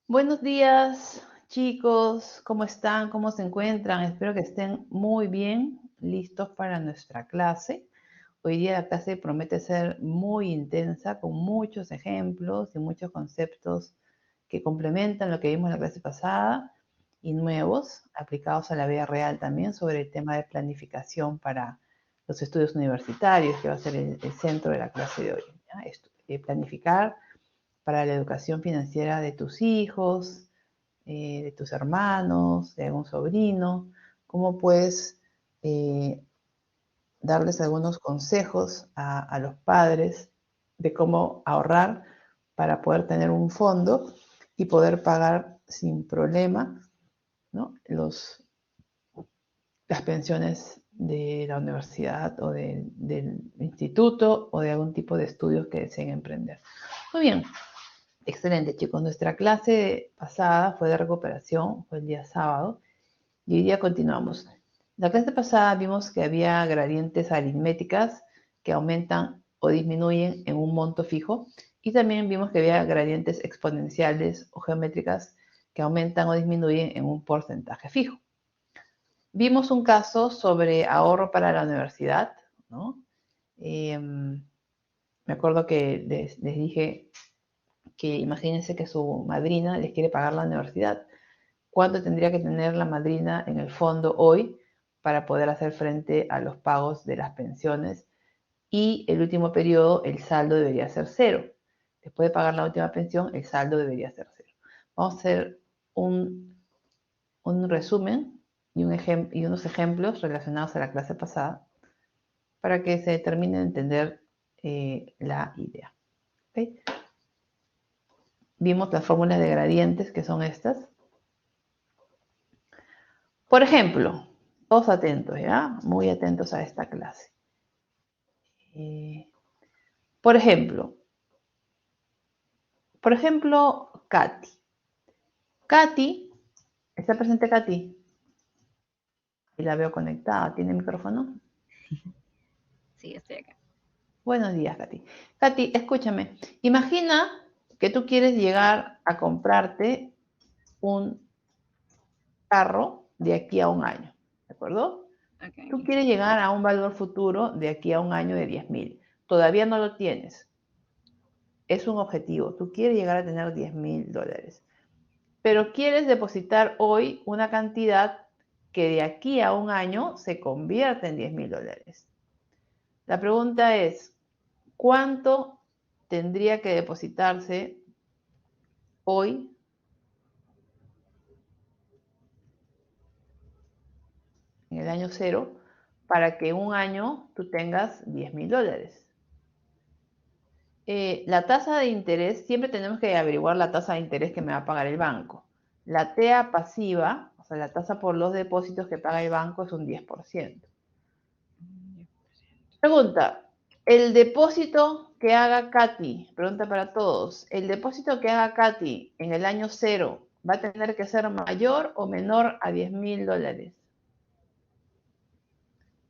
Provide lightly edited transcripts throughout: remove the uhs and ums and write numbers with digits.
Buenos días, chicos. ¿Cómo están? ¿Cómo se encuentran? Espero que estén muy bien, listos para nuestra clase. Hoy día la clase promete ser muy intensa, con muchos ejemplos y muchos conceptos que complementan lo que vimos en la clase pasada y nuevos, aplicados a la vida real también, sobre el tema de planificación para los estudios universitarios, que va a ser el centro de la clase de hoy, ¿ya? Planificar para la educación financiera de tus hijos, de tus hermanos, de algún sobrino, cómo puedes eh, darles algunos consejos a los padres de cómo ahorrar para poder tener un fondo y poder pagar sin problema, ¿no? Las pensiones de la universidad o del instituto o de algún tipo de estudios que deseen emprender. Muy bien, excelente, chicos. Nuestra clase pasada fue de recuperación, fue el día sábado, y hoy día continuamos. La clase pasada vimos que había gradientes aritméticas que aumentan o disminuyen en un monto fijo, y también vimos que había gradientes exponenciales o geométricas que aumentan o disminuyen en un porcentaje fijo. Vimos un caso sobre ahorro para la universidad, ¿no? Me acuerdo que les dije que imagínense que su madrina les quiere pagar la universidad. ¿Cuánto tendría que tener la madrina en el fondo hoy para poder hacer frente a los pagos de las pensiones? Y el último periodo, el saldo debería ser cero. Después de pagar la última pensión, el saldo debería ser cero. Vamos a hacer un resumen y unos ejemplos relacionados a la clase pasada para que se termine de entender la idea. ¿Okay? Vimos las fórmulas de gradientes, que son estas. Por ejemplo, todos atentos, ¿ya? Muy atentos a esta clase. Eh, por ejemplo, Katy. Katy, ¿está presente Katy? Y la veo conectada, ¿tiene micrófono? Sí, estoy acá. Buenos días, Katy. Katy, escúchame. Imagina que tú quieres llegar a comprarte un carro de aquí a un año, ¿de acuerdo? Tú Okay. quieres llegar a un valor futuro de aquí a un año de 10.000. Todavía no lo tienes. Es un objetivo. Tú quieres llegar a tener $10.000. Pero quieres depositar hoy una cantidad que de aquí a un año se convierte en $10.000. La pregunta es, ¿cuánto tendría que depositarse hoy en el año cero para que en un año tú tengas $10.000? La tasa de interés, siempre tenemos que averiguar la tasa de interés que me va a pagar el banco. La TEA pasiva, o sea, la tasa por los depósitos que paga el banco es un 10%. Pregunta, el depósito que haga Katy, pregunta para todos, el depósito que haga Katy en el año cero, ¿va a tener que ser mayor o menor a $10.000?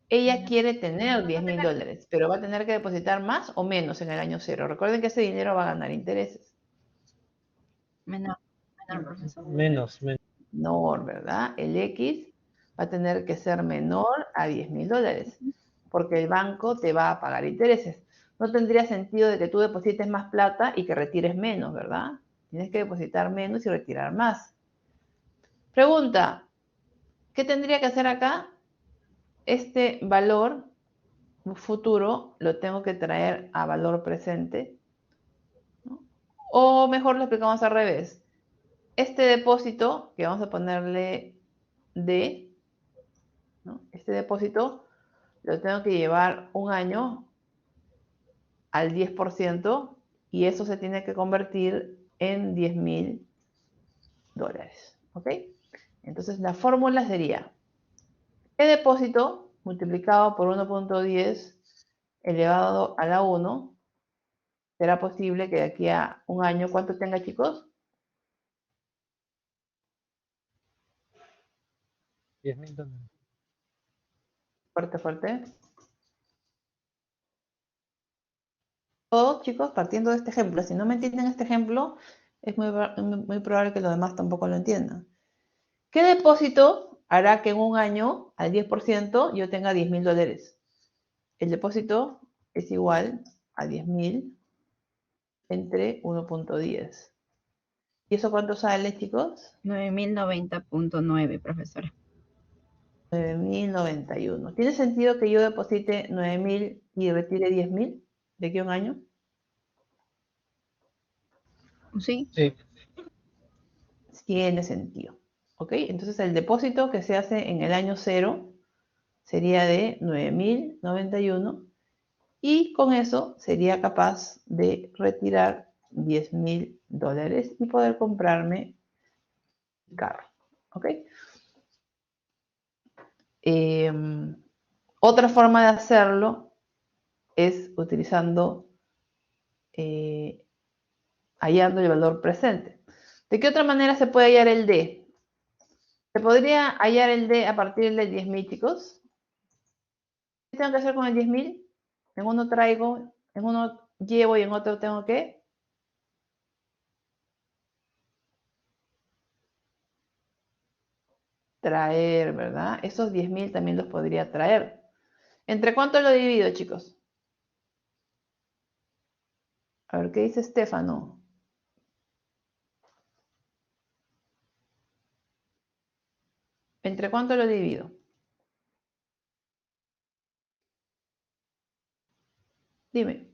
Ella quiere tener $10.000, pero va a tener que depositar más o menos en el año cero. Recuerden que ese dinero va a ganar intereses. Menor, menor, profesor. Menor, ¿verdad? El X va a tener que ser menor a $10.000, porque el banco te va a pagar intereses. No tendría sentido de que tú deposites más plata y que retires menos, ¿verdad? Tienes que depositar menos y retirar más. Pregunta, ¿qué tendría que hacer acá? Este valor futuro lo tengo que traer a valor presente, ¿no? O mejor lo explicamos al revés. Este depósito, que vamos a ponerle D, ¿no? Este depósito lo tengo que llevar un año al 10% y eso se tiene que convertir en $10.000. ¿Ok? Entonces la fórmula sería E depósito multiplicado por 1.10 elevado a la 1. ¿Será posible que de aquí a un año, cuánto tenga, chicos? 10.000 dólares. Fuerte, fuerte. Todos, chicos, partiendo de este ejemplo. Si no me entienden este ejemplo, es muy probable que los demás tampoco lo entiendan. ¿Qué depósito hará que en un año, al 10%, yo tenga $10.000? El depósito es igual a 10.000 entre 1.10. ¿Y eso cuánto sale, chicos? 9.090.9, profesora. 9.091. ¿Tiene sentido que yo deposite 9.000 y retire 10.000 de aquí a un año? Sí. Sí. Tiene sentido. ¿Ok? Entonces el depósito que se hace en el año 0 sería de 9.091 y con eso sería capaz de retirar $10.000 y poder comprarme un carro. ¿Ok? Otra forma de hacerlo es utilizando, hallando el valor presente. ¿De qué otra manera se puede hallar el D? ¿Se podría hallar el D a partir de 10.000, chicos? ¿Qué tengo que hacer con el 10.000? En uno traigo, en uno llevo y en otro tengo que traer, ¿verdad? Esos 10.000 también los podría traer. ¿Entre cuánto lo divido, chicos? A ver, ¿qué dice Estefano? ¿Entre cuánto lo divido? Dime.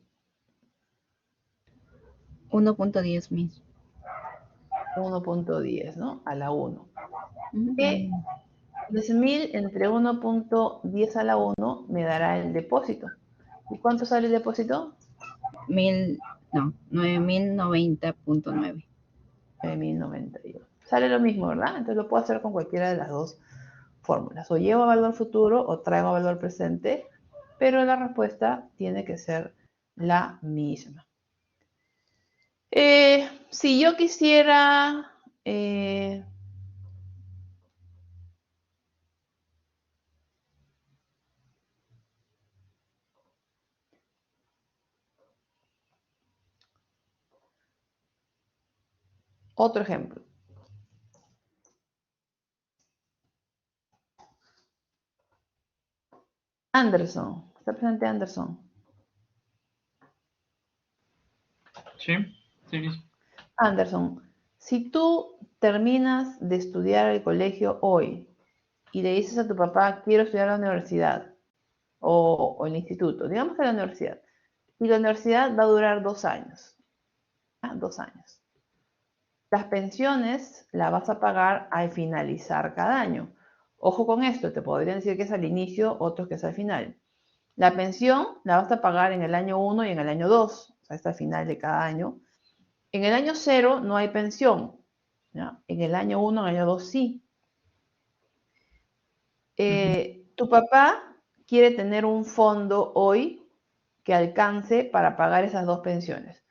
1.10 mis. 1.10, ¿no? A la 1. Ujú. Que 10.000 entre 1.10 a la 1 me dará el depósito. ¿Y cuánto sale el depósito? 9.090.9. 9.091. Sale lo mismo, ¿verdad? Entonces lo puedo hacer con cualquiera de las dos fórmulas. O llevo a valor futuro o traigo a valor presente, pero la respuesta tiene que ser la misma. Si yo quisiera otro ejemplo. Anderson. ¿Está presente Anderson? Sí, sí, Miss. Anderson, si tú terminas de estudiar el colegio hoy y le dices a tu papá, quiero estudiar la universidad o el instituto, digamos que la universidad, y la universidad va a durar 2 años, 2 años. Las pensiones las vas a pagar al finalizar cada año. Ojo con esto, te podrían decir que es al inicio, otros que es al final. La pensión la vas a pagar en el año 1 y en el año 2, o sea, hasta el final de cada año. En el año 0 no hay pensión, ¿ya? En el año 1, en el año 2 sí. Tu papá quiere tener un fondo hoy que alcance para pagar esas 2 pensiones.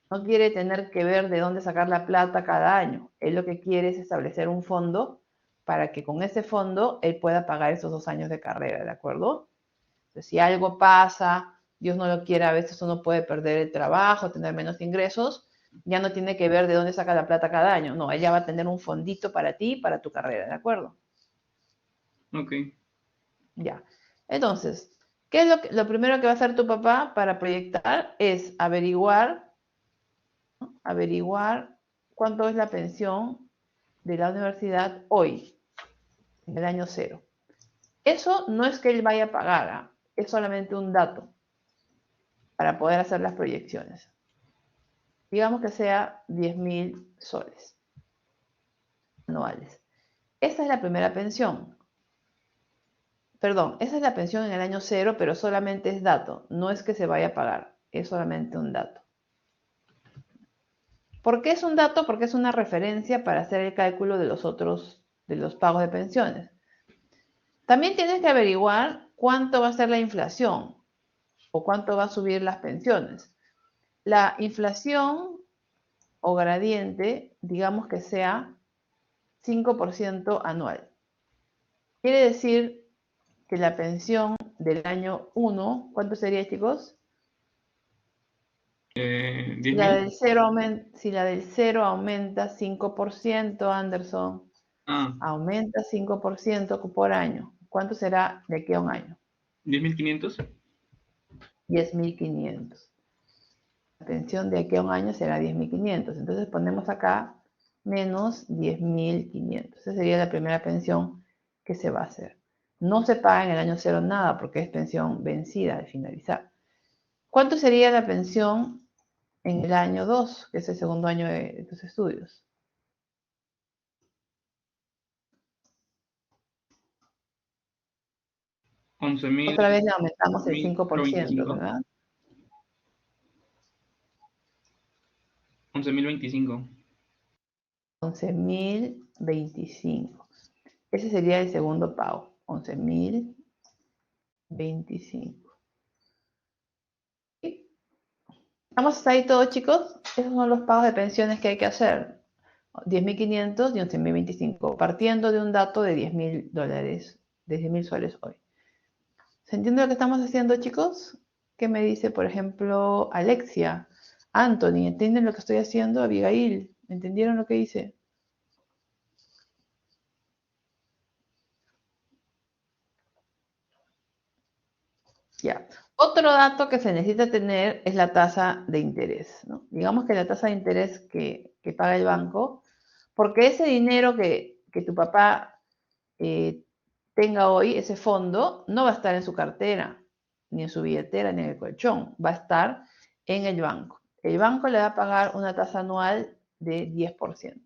No quiere tener que ver de dónde sacar la plata cada año. Él lo que quiere es establecer un fondo para que con ese fondo él pueda pagar esos 2 años de carrera, ¿de acuerdo? Entonces, si algo pasa, Dios no lo quiera, a veces uno puede perder el trabajo, tener menos ingresos, ya no tiene que ver de dónde saca la plata cada año. No, ella va a tener un fondito para ti y para tu carrera, ¿de acuerdo? Ok. Ya. Entonces, ¿qué es lo primero que va a hacer tu papá para proyectar? Es averiguar cuánto es la pensión de la universidad hoy, en el año 0. Eso no es que él vaya a pagar, ¿ah? Es solamente un dato para poder hacer las proyecciones. Digamos que sea 10.000 soles anuales. Esa es la primera pensión. Perdón, esa es la pensión en el año 0, pero solamente es dato. No es que se vaya a pagar, es solamente un dato. ¿Por qué es un dato? Porque es una referencia para hacer el cálculo de los pagos de pensiones. También tienes que averiguar cuánto va a ser la inflación o cuánto va a subir las pensiones. La inflación o gradiente, digamos que sea 5% anual. Quiere decir que la pensión del año 1, ¿cuánto sería, chicos? Si la 10.000. del 0 aumenta, si la del 0 aumenta 5%, Anderson, Ah, aumenta 5% por año. ¿Cuánto será de aquí a un año? 10.500. 10.500. La pensión de aquí a un año será 10.500. Entonces ponemos acá menos 10.500. Esa sería la primera pensión que se va a hacer. No se paga en el año 0 nada porque es pensión vencida al finalizar. ¿Cuánto sería la pensión en el año 2, que es el segundo año de tus estudios? Otra vez le aumentamos el 5%, 11.025. ¿verdad? 11.025. 11.025. Ese sería el segundo pago. 11.025. ¿Estamos hasta ahí todos, chicos? Esos son los pagos de pensiones que hay que hacer. 10.500 y 11.025, partiendo de un dato de $10.000, de 10.000 soles hoy. ¿Se entiende lo que estamos haciendo, chicos? ¿Qué me dice, por ejemplo, Alexia? Anthony, ¿entienden lo que estoy haciendo? Abigail, ¿entendieron lo que hice? Ya. Otro dato que se necesita tener es la tasa de interés, ¿no? Digamos que la tasa de interés que paga el banco, porque ese dinero que tu papá tenga hoy, ese fondo, no va a estar en su cartera, ni en su billetera, ni en el colchón, va a estar en el banco. El banco le va a pagar una tasa anual de 10%.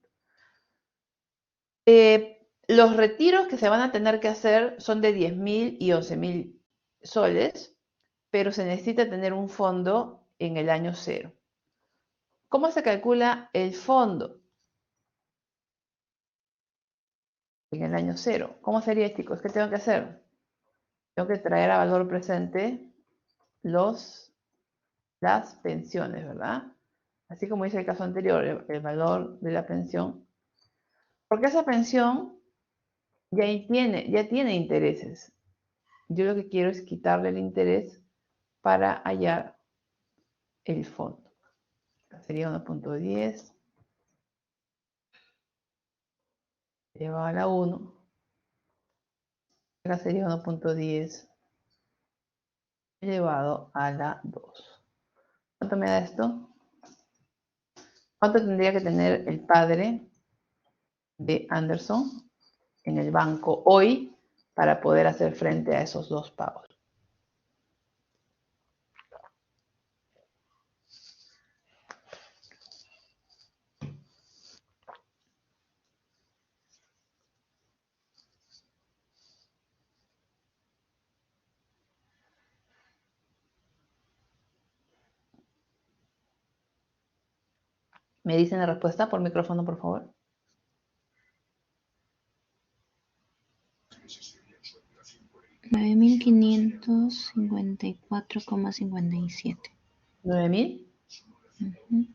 Los retiros que se van a tener que hacer son de 10.000 y 11.000 soles, pero se necesita tener un fondo en el año 0. ¿Cómo se calcula el fondo en el año 0? ¿Cómo sería, chicos? ¿Qué tengo que hacer? Tengo que traer a valor presente las pensiones, ¿verdad? Así como dice el caso anterior, el valor de la pensión. Porque esa pensión ya tiene intereses. Yo lo que quiero es quitarle el interés para hallar el fondo. Sería 1.10 elevado a la 1. Acá sería 1.10 elevado a la 2. ¿Cuánto me da esto? ¿Cuánto tendría que tener el padre de Anderson en el banco hoy para poder hacer frente a esos dos pagos? ¿Me dicen la respuesta por micrófono, por favor? $9.554,57. ¿9.000? Ujú.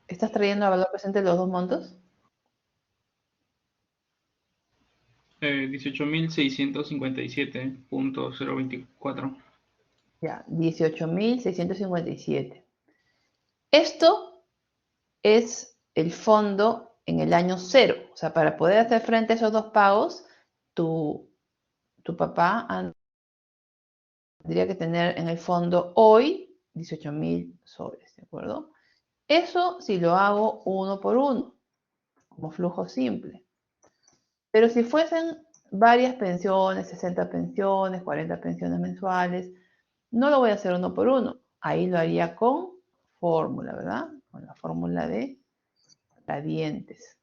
¿Estás trayendo a valor presente los dos montos? 18.657.024. Ya, 18.657. Esto es el fondo en el año 0. O sea, para poder hacer frente a esos dos pagos, tu papá tendría que tener en el fondo hoy 18.000 soles, ¿de acuerdo? Eso si lo hago uno por uno, como flujo simple. Pero si fuesen varias pensiones, 60 pensiones, 40 pensiones mensuales, no lo voy a hacer uno por uno. Ahí lo haría con fórmula, ¿verdad? Con la fórmula de gradientes.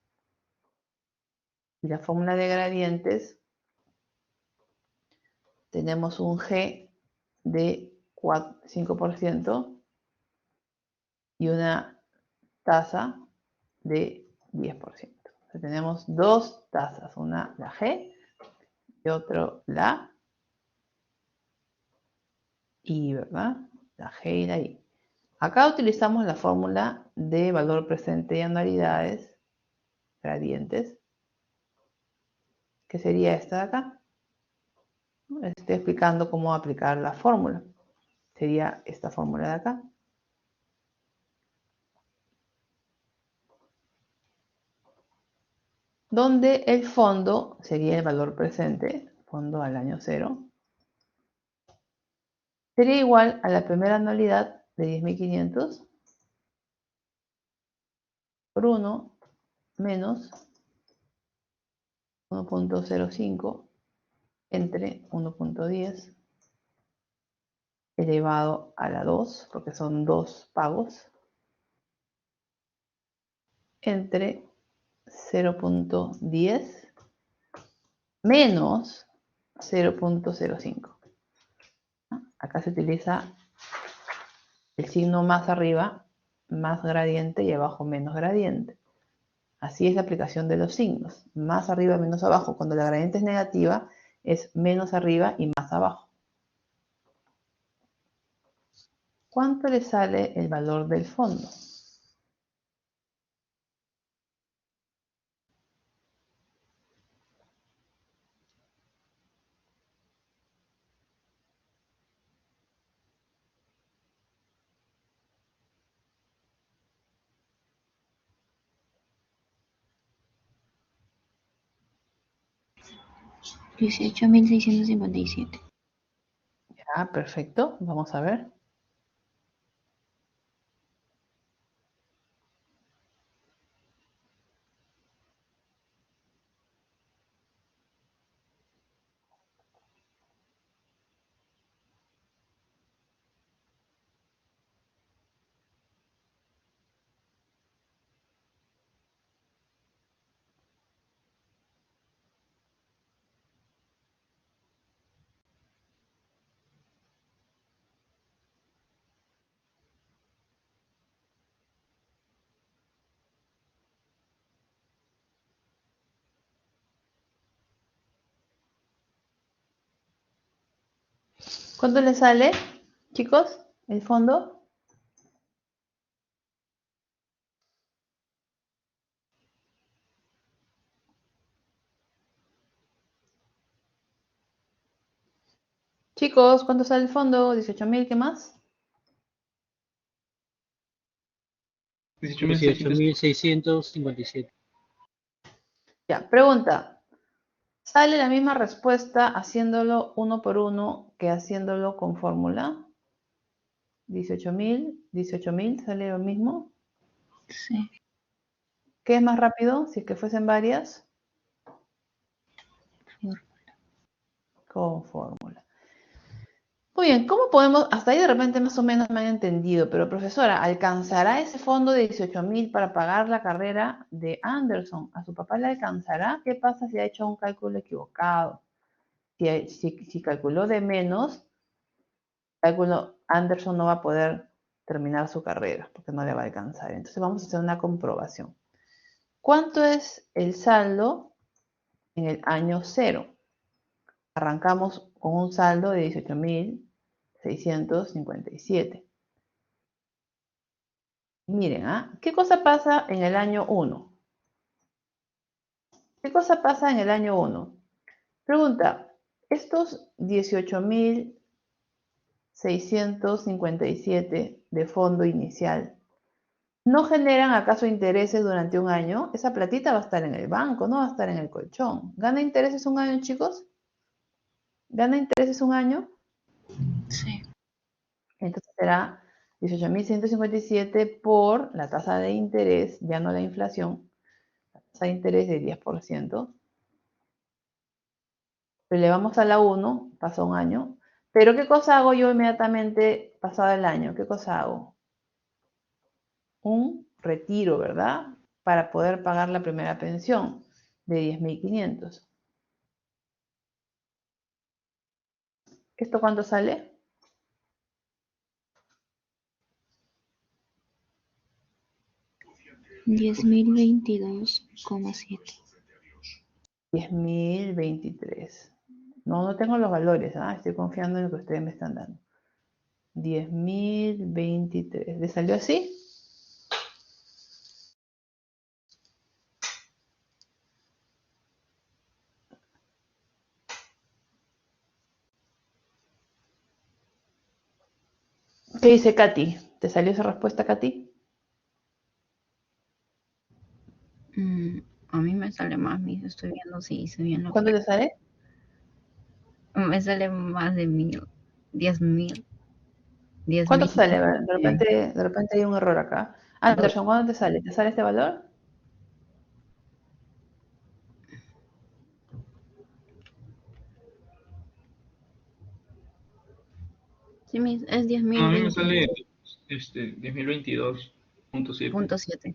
Y la fórmula de gradientes, tenemos un G de 5% y una tasa de 10%. O sea, tenemos dos tasas, una la G y otro la I, ¿verdad? La G y la I. Acá utilizamos la fórmula de valor presente y anualidades, gradientes, que sería esta de acá. Les estoy explicando cómo aplicar la fórmula. Sería esta fórmula de acá. donde el fondo sería el valor presente, fondo al año 0, sería igual a la primera anualidad de 10.500 por 1 menos 1.05 entre 1.10 elevado a la 2, porque son dos pagos, entre 0.10 menos 0.05. Acá se utiliza el signo más arriba, más gradiente, y abajo menos gradiente. Así es la aplicación de los signos. Más arriba, menos abajo. Cuando la gradiente es negativa, es menos arriba y más abajo. ¿Cuánto le sale el valor del fondo? $18.657. Ya, perfecto. Vamos a ver. ¿Cuánto le sale, chicos, el fondo? Chicos, ¿cuánto sale el fondo? 18.000, ¿qué más? 18.600. 18.657. Ya, pregunta. ¿Sale la misma respuesta haciéndolo uno por uno que haciéndolo con fórmula? 18.000, ¿sale lo mismo? Sí. ¿Qué es más rápido si es que fuesen varias? Con fórmula. Muy bien, ¿cómo podemos, hasta ahí de repente más o menos me han entendido, pero profesora, ¿alcanzará ese fondo de 18.000 para pagar la carrera de Anderson? ¿A su papá le alcanzará? ¿Qué pasa si ha hecho un cálculo equivocado? Si calculó de menos, cálculo Anderson no va a poder terminar su carrera porque no le va a alcanzar. Entonces vamos a hacer una comprobación. ¿Cuánto es el saldo en el año 0? Arrancamos con un saldo de 18.657. Miren, ¿qué cosa pasa en el año 1? ¿Qué cosa pasa en el año 1? Pregunta, estos 18.657 de fondo inicial, ¿no generan acaso intereses durante un año? Esa platita va a estar en el banco, no va a estar en el colchón. ¿Gana intereses un año, chicos? ¿Gana intereses un año? Sí. Entonces será 18.157 por la tasa de interés, ya no la inflación, la tasa de interés de 10%. Elevamos a la 1, pasó un año. Pero ¿qué cosa hago yo inmediatamente pasado el año? ¿Qué cosa hago? Un retiro, ¿verdad? Para poder pagar la primera pensión de 10.500. ¿Esto cuánto sale? $10.022,7. 10.023. No tengo los valores, estoy confiando en lo que ustedes me están dando. 10.023. ¿Le salió así? ¿Qué dice Katy? ¿Te salió esa respuesta, Katy? A mí me sale más, estoy viendo si hice bien lo ¿Cuánto que... te sale? Me sale más de 1000, 10.000, ¿Cuánto 10.000. te sale? A ver, de repente hay un error acá. Anderson, ¿cuánto te sale? ¿Te sale este valor? Sí, es No, a mí me 10.020.7. sale 10.022.7.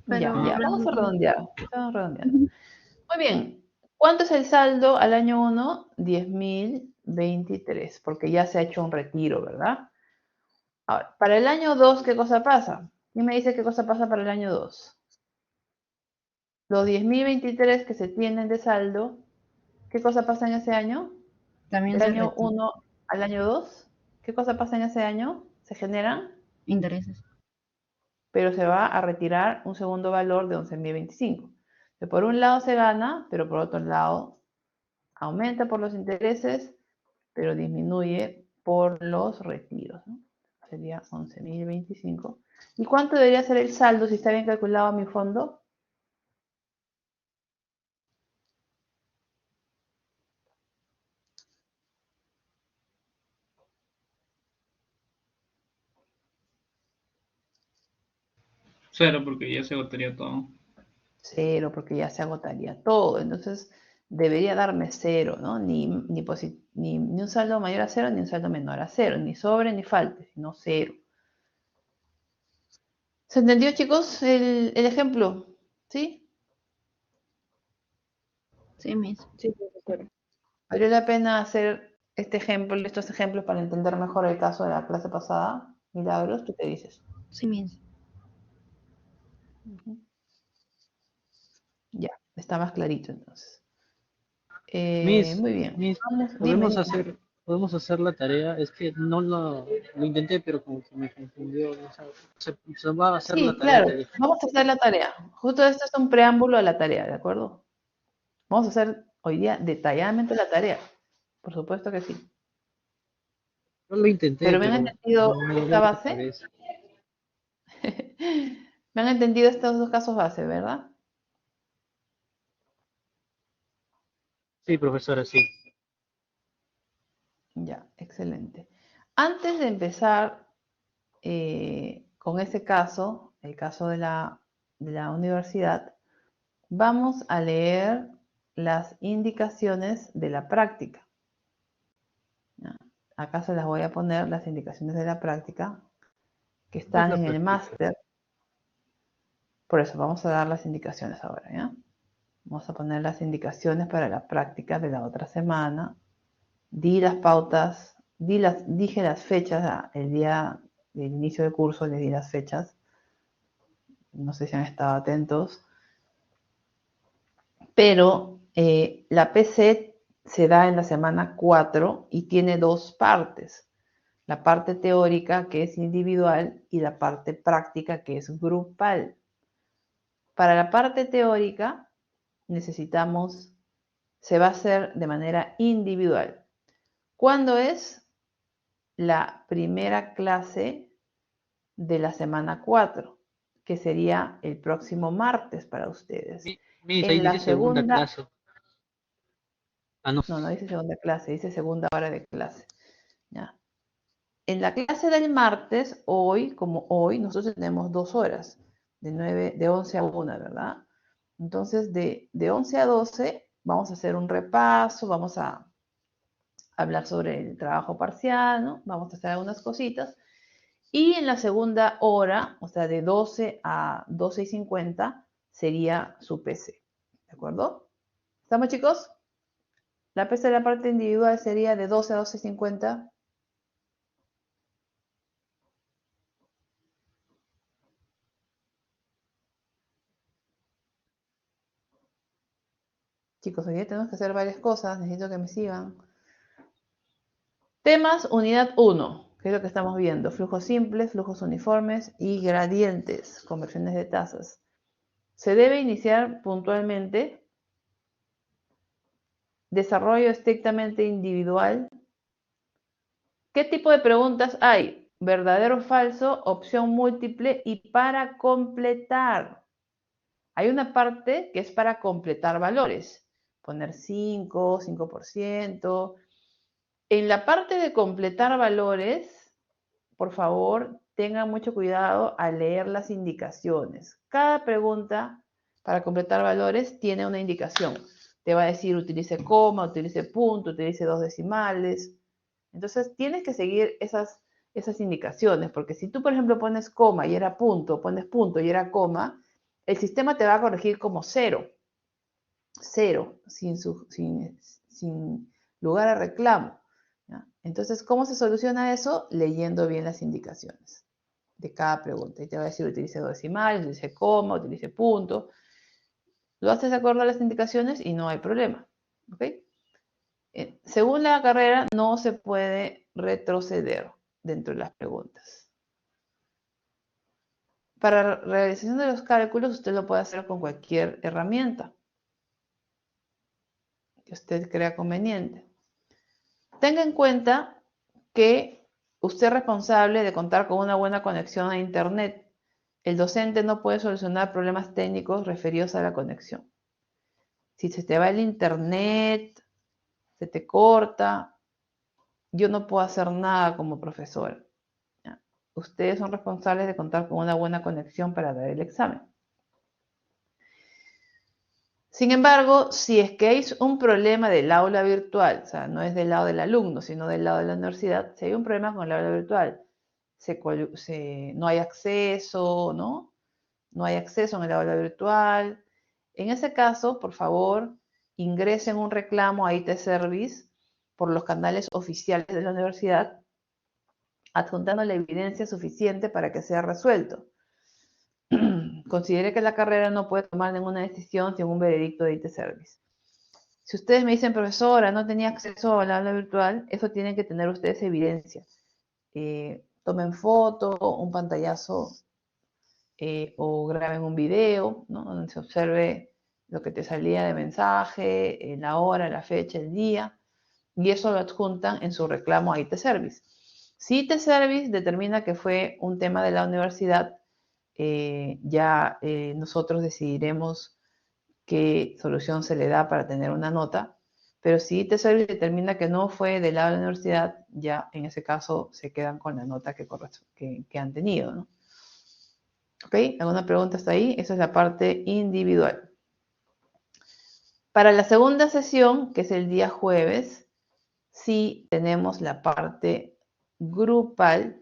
Ya, Pero ya, vamos a realmente... redondear. Estamos redondeando. ujú, Muy bien. ¿Cuánto es el saldo al año 1? 10.023, porque ya se ha hecho un retiro, ¿verdad? Ahora, para el año 2, ¿qué cosa pasa? ¿Quién me dice qué cosa pasa para el año 2? Los 10.023 que se tienen de saldo, ¿qué cosa pasa en ese año? También Del se año retiran 1 al año 2, ¿qué cosa pasa en ese año? Se generan, intereses. pero se va a retirar un segundo valor de 11.025. Que por un lado se gana, pero por otro lado aumenta por los intereses, pero disminuye por los retiros, ¿no? Sería 11.025. ¿Y cuánto debería ser el saldo si está bien calculado mi fondo? Cero, porque ya se agotaría todo. Cero, porque ya se agotaría todo. Entonces, debería darme cero, ¿no? Ni un saldo mayor a cero, ni un saldo menor a cero. Ni sobre ni falte, sino cero. ¿Se entendió, chicos, el ejemplo? ¿Sí? Sí, Sí, profesora. ¿Valió la pena hacer estos ejemplos para entender mejor el caso de la clase pasada? Milagros, ¿tú qué dices? sí, Ujú. Ya, está más clarito entonces. Miss, Muy bien. Miss, Dime, podemos dime. hacer la tarea. Es que no lo intenté, pero como que me confundió. ¿No? Se va a hacer la Sí, tarea, claro, te dije. vamos a hacer la tarea. Justo esto es un preámbulo a la tarea, ¿de acuerdo? Vamos a hacer hoy día detalladamente la tarea. Por supuesto que sí. Yo lo intenté, Pero ¿me han pero entendido me dolió esta la base? cabeza. ¿Me han entendido estos dos casos base, verdad? Sí, profesora, sí. Ya, excelente. Antes de empezar con ese caso, el caso de la universidad, vamos a leer las indicaciones de la práctica. ¿Ya? Acá se las voy a poner las indicaciones de la práctica que ¿Qué es están la en el práctica? máster. Por eso vamos a dar las indicaciones ahora, ¿ya? Vamos a poner las indicaciones para la práctica de la otra semana. Di las pautas, dije las fechas, el día del inicio del curso les di las fechas. No sé si han estado atentos. Pero la PC se da en la semana 4 y tiene dos partes. La parte teórica, que es individual, y la parte práctica, que es grupal. Para la parte teórica, se va a hacer de manera individual. ¿Cuándo es? La primera clase de la semana 4, que sería el próximo martes para ustedes. Miss, ahí En la dice segunda segunda, clase. Ah, no. no dice segunda clase, dice segunda hora de clase. ¿Ya? En la clase del martes, hoy, nosotros tenemos 2 horas, de 11 a 1, ¿verdad? Entonces, de 11 a 12 vamos a hacer un repaso, vamos a hablar sobre el trabajo parcial, ¿no? Vamos a hacer algunas cositas. Y en la segunda hora, o sea, de 12 a 12:50, sería su PC. ¿De acuerdo? ¿Estamos, chicos? La PC de la parte individual sería de 12 a 12:50. Chicos, hoy día tenemos que hacer varias cosas, necesito que me sigan. Temas, unidad 1, que es lo que estamos viendo. Flujos simples, flujos uniformes y gradientes, conversiones de tasas. Se debe iniciar puntualmente. Desarrollo estrictamente individual. ¿Qué tipo de preguntas hay? Verdadero o falso, opción múltiple y para completar. Hay una parte que es para completar valores, poner 5, 5%. En la parte de completar valores, por favor, tengan mucho cuidado al leer las indicaciones. Cada pregunta para completar valores tiene una indicación. Te va a decir utilice coma, utilice punto, utilice dos decimales. Entonces, tienes que seguir esas indicaciones, porque si tú, por ejemplo, pones coma y era punto, pones punto y era coma, el sistema te va a corregir como cero, sin lugar a reclamo. ¿Ya? Entonces, ¿cómo se soluciona eso? Leyendo bien las indicaciones de cada pregunta. Y te va a decir, utilice dos decimales, utilice coma, utilice punto. Lo haces de acuerdo a las indicaciones y no hay problema. ¿Ok? Según la carrera, no se puede retroceder dentro de las preguntas. Para la realización de los cálculos, usted lo puede hacer con cualquier herramienta que usted crea conveniente. Tenga en cuenta que usted es responsable de contar con una buena conexión a Internet. El docente no puede solucionar problemas técnicos referidos a la conexión. Si se te va el Internet, se te corta, yo no puedo hacer nada como profesora. ¿Ya? Ustedes son responsables de contar con una buena conexión para dar el examen. Sin embargo, si es que hay un problema del aula virtual, o sea, no es del lado del alumno, sino del lado de la universidad, si hay un problema con el aula virtual, no hay acceso, ¿no? No hay acceso en el aula virtual. En ese caso, por favor, ingresen un reclamo a IT Service por los canales oficiales de la universidad, adjuntando la evidencia suficiente para que sea resuelto. Considere que la carrera no puede tomar ninguna decisión sin un veredicto de IT Service. Si ustedes me dicen, profesora, no tenía acceso al aula virtual, eso tienen que tener ustedes evidencia. Tomen foto, un pantallazo o graben un video, ¿no? Donde se observe lo que te salía de mensaje, la hora, la fecha, el día, y eso lo adjuntan en su reclamo a IT Service. Si IT Service determina que fue un tema de la universidad, nosotros decidiremos qué solución se le da para tener una nota, pero si IT Service determina que no fue del lado de la universidad, ya en ese caso se quedan con la nota que han tenido, ¿no? ¿Ok? ¿Alguna pregunta hasta ahí? Esa es la parte individual. Para la segunda sesión, que es el día jueves, sí tenemos la parte grupal,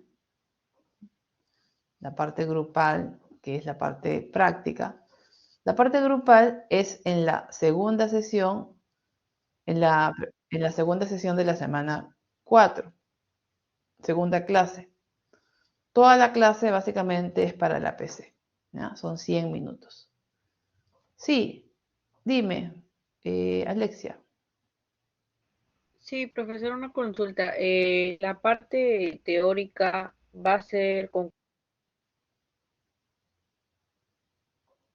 que es la parte práctica. La parte grupal es en la segunda sesión, en la segunda sesión de la semana 4, segunda clase. Toda la clase básicamente es para la PC, ¿ya? Son 100 minutos. Sí, dime, Alexia. Sí, profesor, una consulta. La parte teórica va a ser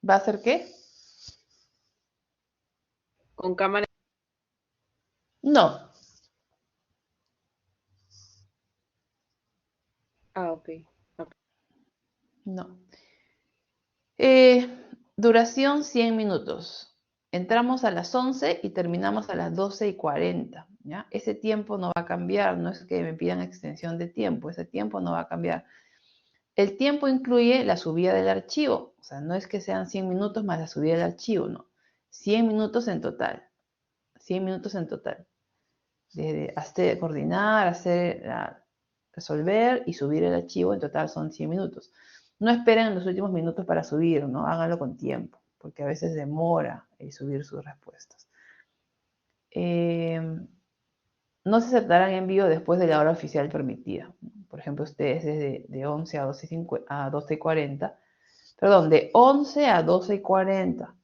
¿Va a ser qué? con cámara. No. Ah, ok. No. Duración 100 minutos. Entramos a las 11 y terminamos a las 12:40. ¿Ya? Ese tiempo no va a cambiar, no es que me pidan extensión de tiempo, ese tiempo no va a cambiar. El tiempo incluye la subida del archivo, o sea, no es que sean 100 minutos más la subida del archivo, no. 100 minutos en total. 100 minutos en total. Desde coordinar, resolver y subir el archivo, en total son 100 minutos. No esperen en los últimos minutos para subir, ¿no? Háganlo con tiempo, porque a veces demora el subir sus respuestas. No se aceptarán envío después de la hora oficial permitida. Por ejemplo, ustedes desde de 11 a 12:40, perdón, de 11 a 12:40.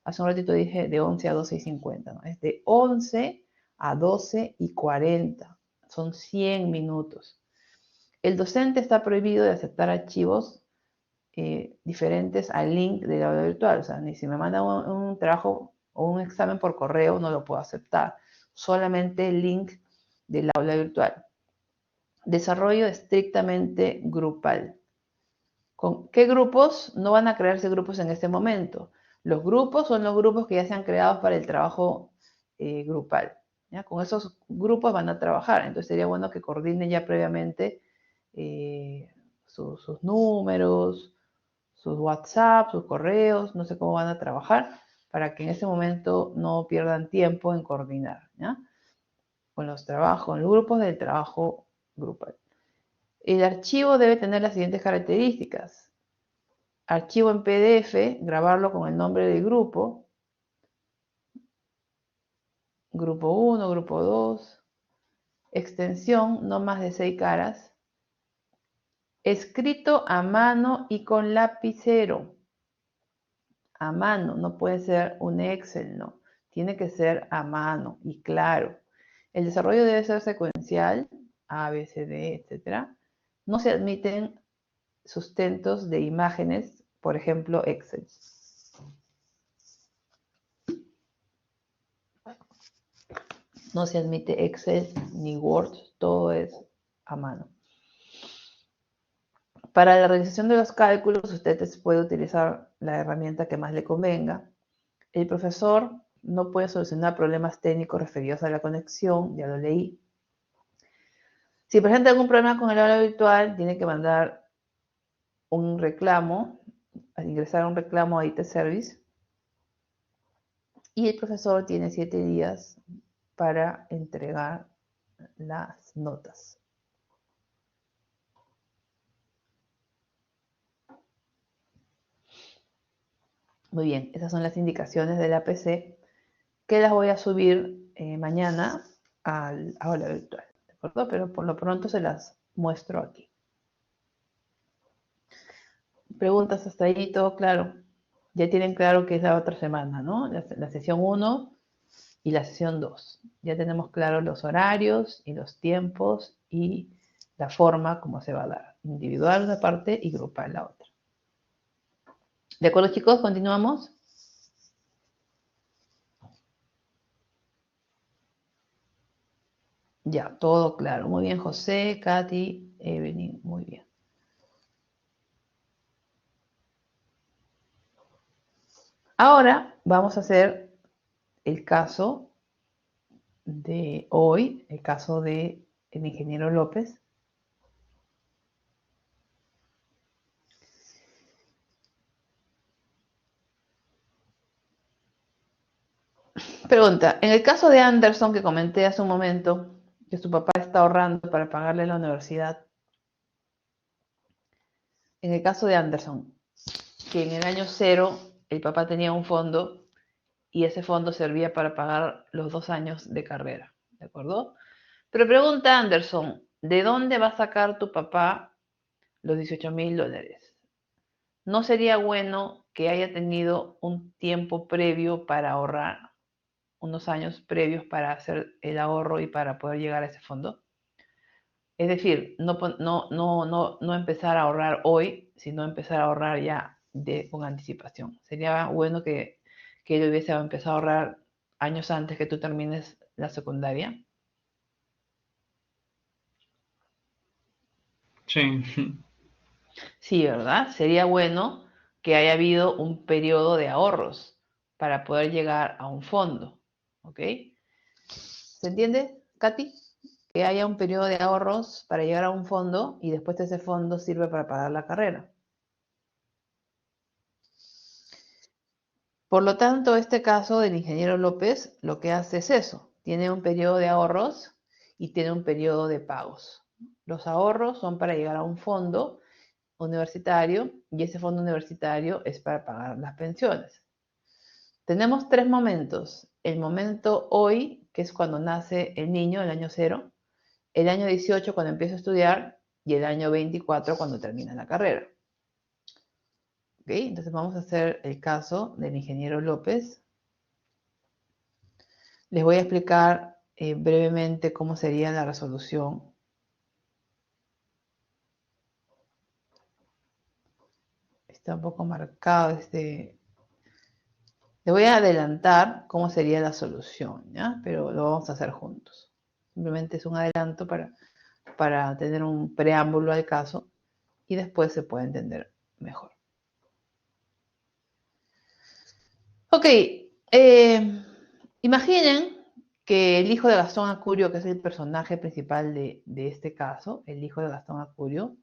Hace un ratito dije de 11 a 12:50, ¿no? Es de 11 a 12:40. Son 100 minutos. El docente está prohibido de aceptar archivos diferentes al link del aula virtual. O sea, ni si me manda un trabajo o un examen por correo, no lo puedo aceptar. Solamente el link del aula virtual. Desarrollo estrictamente grupal. ¿Con qué grupos? No van a crearse grupos en este momento. Los grupos son los grupos que ya se han creado para el trabajo grupal. ¿Ya? Con esos grupos van a trabajar. Entonces sería bueno que coordinen ya previamente sus números, sus WhatsApp, sus correos, no sé cómo van a trabajar, para que en ese momento no pierdan tiempo en coordinar, ¿ya? Con los grupos del trabajo grupal. El archivo debe tener las siguientes características. Archivo en PDF, grabarlo con el nombre del grupo. Grupo 1, grupo 2. Extensión, no más de 6 caras. Escrito a mano y con lapicero. A mano, no puede ser un Excel, no. Tiene que ser a mano y claro. El desarrollo debe ser secuencial, A, B, C, D, etc. No se admiten sustentos de imágenes, por ejemplo, Excel. No se admite Excel ni Word, todo es a mano. Para la realización de los cálculos, usted puede utilizar la herramienta que más le convenga. El profesor no puede solucionar problemas técnicos referidos a la conexión, ya lo leí. Si presenta algún problema con el aula virtual, tiene que mandar un reclamo, ingresar un reclamo a IT Service. Y el profesor tiene 7 días para entregar las notas. Muy bien, esas son las indicaciones de la PC que las voy a subir mañana al aula virtual, ¿de acuerdo? Pero por lo pronto se las muestro aquí. Preguntas hasta ahí, todo claro. Ya tienen claro que es la otra semana, ¿no? La sesión 1 y la sesión 2. Ya tenemos claros los horarios y los tiempos y la forma como se va a dar. Individual una parte y grupal la otra. ¿De acuerdo, chicos? ¿Continuamos? Ya, todo claro. Muy bien, José, Katy, Evelyn, muy bien. Ahora vamos a hacer el caso de hoy, el caso del ingeniero López. Pregunta, en el caso de Anderson que comenté hace un momento, que su papá está ahorrando para pagarle la universidad, en el caso de Anderson, que en el año 0 el papá tenía un fondo y ese fondo servía para pagar los 2 años de carrera, ¿de acuerdo? Pero pregunta Anderson, ¿de dónde va a sacar tu papá los $18,000? ¿No sería bueno que haya tenido un tiempo previo para ahorrar, unos años previos para hacer el ahorro y para poder llegar a ese fondo? Es decir, no empezar a ahorrar hoy, sino empezar a ahorrar ya con anticipación. Sería bueno que él hubiese empezado a ahorrar años antes que tú termines la secundaria. Sí. Sí, ¿verdad? Sería bueno que haya habido un periodo de ahorros para poder llegar a un fondo. ¿Ok? ¿Se entiende, Katy? Que haya un periodo de ahorros para llegar a un fondo y después de ese fondo sirve para pagar la carrera. Por lo tanto, este caso del ingeniero López lo que hace es eso. Tiene un periodo de ahorros y tiene un periodo de pagos. Los ahorros son para llegar a un fondo universitario y ese fondo universitario es para pagar las pensiones. Tenemos 3 momentos. El momento hoy, que es cuando nace el niño, el año 0, el año 18 cuando empieza a estudiar y el año 24 cuando termina la carrera. ¿Ok? Entonces vamos a hacer el caso del ingeniero López. Les voy a explicar brevemente cómo sería la resolución. Está un poco marcado este. Les voy a adelantar cómo sería la solución, ¿ya? Pero lo vamos a hacer juntos. Simplemente es un adelanto para tener un preámbulo al caso y después se puede entender mejor. Ok, imaginen que el hijo de Gastón Acurio, que es el personaje principal de este caso, el hijo de Gastón Acurio,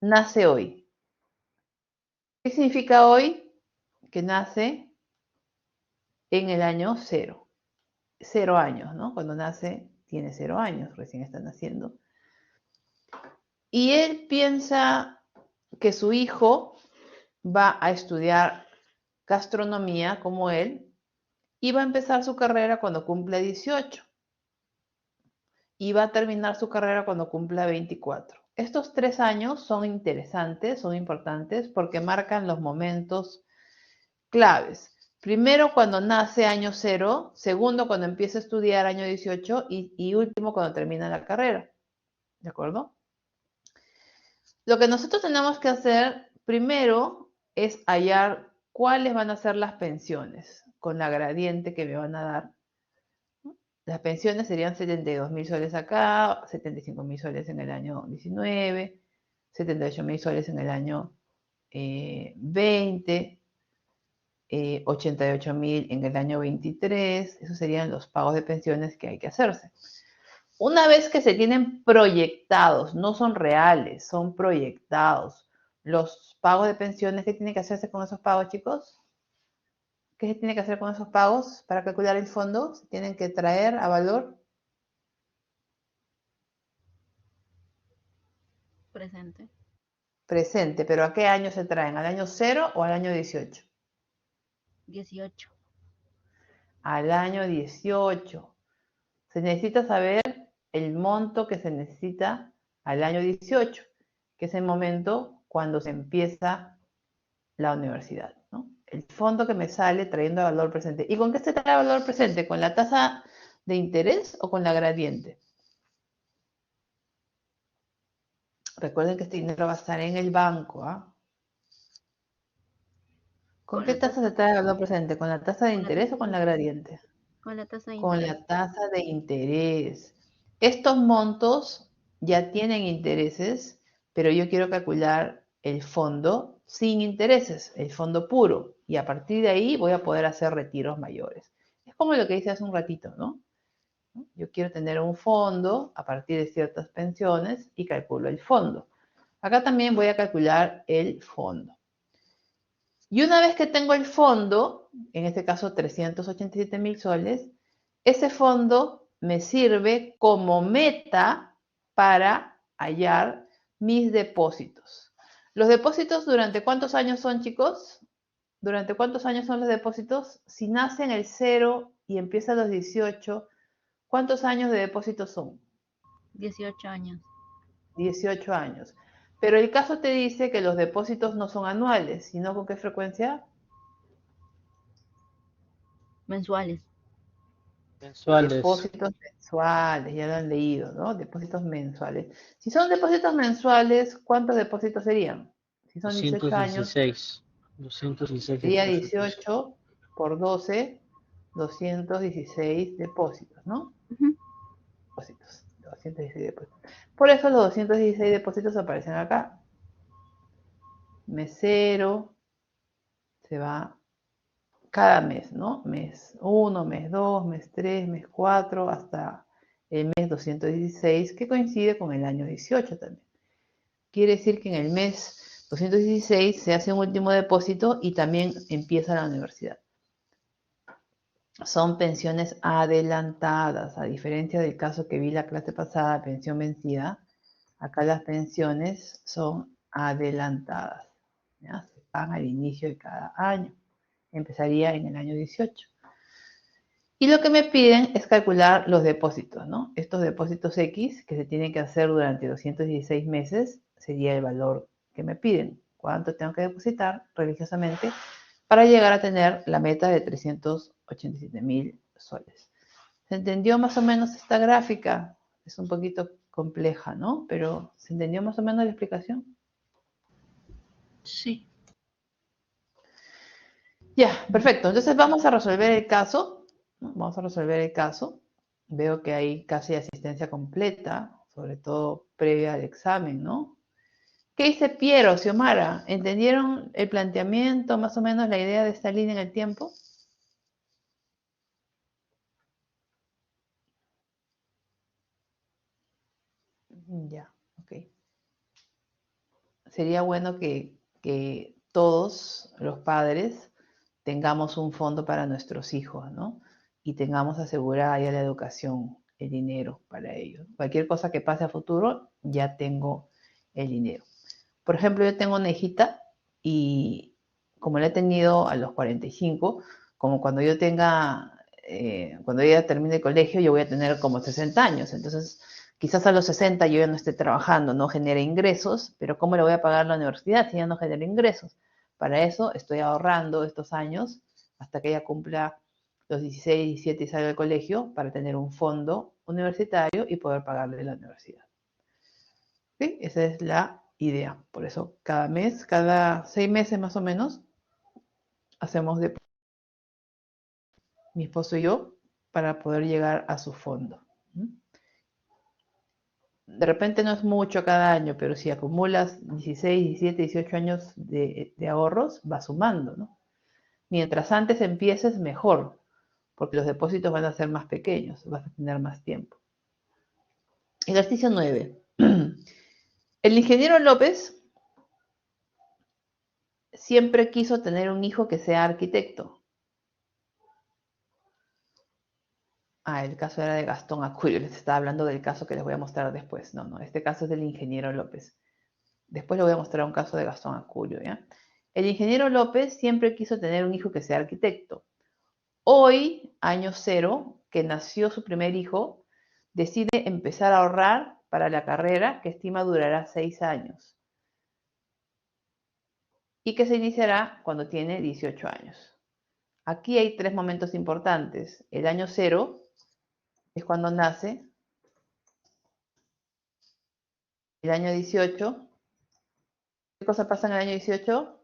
nace hoy. ¿Qué significa hoy? Que nace en el año 0. 0 años, ¿no? Cuando nace tiene 0 años, recién está naciendo. Y él piensa que su hijo va a estudiar gastronomía como él y va a empezar su carrera cuando cumpla 18 y va a terminar su carrera cuando cumpla 24. Estos 3 años son interesantes, son importantes porque marcan los momentos claves. Primero cuando nace año 0, segundo cuando empieza a estudiar año 18 y último cuando termina la carrera. ¿De acuerdo? Lo que nosotros tenemos que hacer primero es hallar cuáles van a ser las pensiones con la gradiente que me van a dar. Las pensiones serían 72.000 soles acá, 75.000 soles en el año 19, 78.000 soles en el año 20, 88.000 en el año 23. Esos serían los pagos de pensiones que hay que hacerse. Una vez que se tienen proyectados, no son reales, son proyectados, los pagos de pensiones, ¿qué tiene que hacerse con esos pagos, chicos? ¿Qué se tiene que hacer con esos pagos para calcular el fondo? Se tienen que traer a valor Presente. presente. ¿Pero a qué año se traen? ¿Al año 0 o al año 18? 18. Al año 18. Se necesita saber el monto que se necesita al año 18, que es el momento cuando se empieza la universidad, ¿no? El fondo que me sale trayendo valor presente. ¿Y con qué se trae valor presente? ¿Con la tasa de interés o con la gradiente? Recuerden que este dinero va a estar en el banco, ¿ah? ¿Con Con qué la tasa tasa, se trae valor presente? ¿Con la tasa de con la interés tasa o de con la interés. gradiente? Con la tasa de Con interés. la tasa de interés. Estos montos ya tienen intereses, pero yo quiero calcular el fondo sin intereses, el fondo puro, y a partir de ahí voy a poder hacer retiros mayores. Es como lo que hice hace un ratito, ¿no? Yo quiero tener un fondo a partir de ciertas pensiones y calculo el fondo. Acá también voy a calcular el fondo. Y una vez que tengo el fondo, en este caso 387.000 soles, ese fondo me sirve como meta para hallar mis depósitos. ¿Los depósitos durante cuántos años son, chicos? ¿Durante cuántos años son los depósitos? Si nacen el 0 y empiezan los 18, ¿cuántos años de depósitos son? 18 años. 18 años. Pero el caso te dice que los depósitos no son anuales, sino con qué frecuencia? Mensuales. Mensuales. Depósitos mensuales, ya lo han leído, ¿no? Depósitos mensuales. Si son depósitos mensuales, ¿cuántos depósitos serían? Si son 18 años, 216. 216 sería depósitos. 18 por 12, 216 depósitos, ¿no? Ujú. Depósitos, 216 depósitos. Por eso los 216 depósitos aparecen acá. Mes 0 se va cada mes, ¿no? Mes 1, mes 2, mes 3, mes 4, hasta el mes 216, que coincide con el año 18 también. Quiere decir que en el mes 216 se hace un último depósito y también empieza la universidad. Son pensiones adelantadas, a diferencia del caso que vi la clase pasada, pensión vencida. Acá las pensiones son adelantadas, ¿ya? Se pagan al inicio de cada año. Empezaría en el año 18. Y lo que me piden es calcular los depósitos, ¿no? Estos depósitos X que se tienen que hacer durante 216 meses sería el valor que me piden. ¿Cuánto tengo que depositar religiosamente para llegar a tener la meta de 387.000 soles? ¿Se entendió más o menos esta gráfica? Es un poquito compleja, ¿no? Pero ¿se entendió más o menos la explicación? Sí. Ya, perfecto. Entonces vamos a resolver el caso, ¿no? Vamos a resolver el caso. Veo que hay casi asistencia completa, sobre todo previa al examen, ¿no? ¿Qué dice Piero, Xiomara? ¿Entendieron el planteamiento, más o menos la idea de esta línea en el tiempo? Ya, ok. Sería bueno que todos los padres tengamos un fondo para nuestros hijos, ¿no? Y tengamos asegurada ya la educación, el dinero para ellos. Cualquier cosa que pase a futuro, ya tengo el dinero. Por ejemplo, yo tengo una hijita y como la he tenido a los 45, como cuando yo tenga, cuando ella termine el colegio, yo voy a tener como 60 años. Entonces, quizás a los 60 yo ya no esté trabajando, no genere ingresos, pero ¿cómo le voy a pagar la universidad si ya no genera ingresos? Para eso estoy ahorrando estos años hasta que ella cumpla los 16, 17 y salga del colegio para tener un fondo universitario y poder pagarle la universidad. ¿Sí? Esa es la idea. Por eso cada mes, cada 6 meses más o menos, hacemos de mi esposo y yo para poder llegar a su fondo. De repente no es mucho cada año, pero si acumulas 16, 17, 18 años de ahorros, va sumando, ¿no? Mientras antes empieces, mejor, porque los depósitos van a ser más pequeños, vas a tener más tiempo. Ejercicio 9. El ingeniero López siempre quiso tener un hijo que sea arquitecto. El caso era de Gastón Acurio, les estaba hablando del caso que les voy a mostrar después. No, este caso es del ingeniero López. Después les voy a mostrar un caso de Gastón Acurio, ¿ya? El ingeniero López siempre quiso tener un hijo que sea arquitecto. Hoy, año 0, que nació su primer hijo, decide empezar a ahorrar para la carrera que estima durará 6 años y que se iniciará cuando tiene 18 años. Aquí hay 3 momentos importantes. El año 0 es cuando nace. El año 18. ¿Qué cosa pasa en el año 18?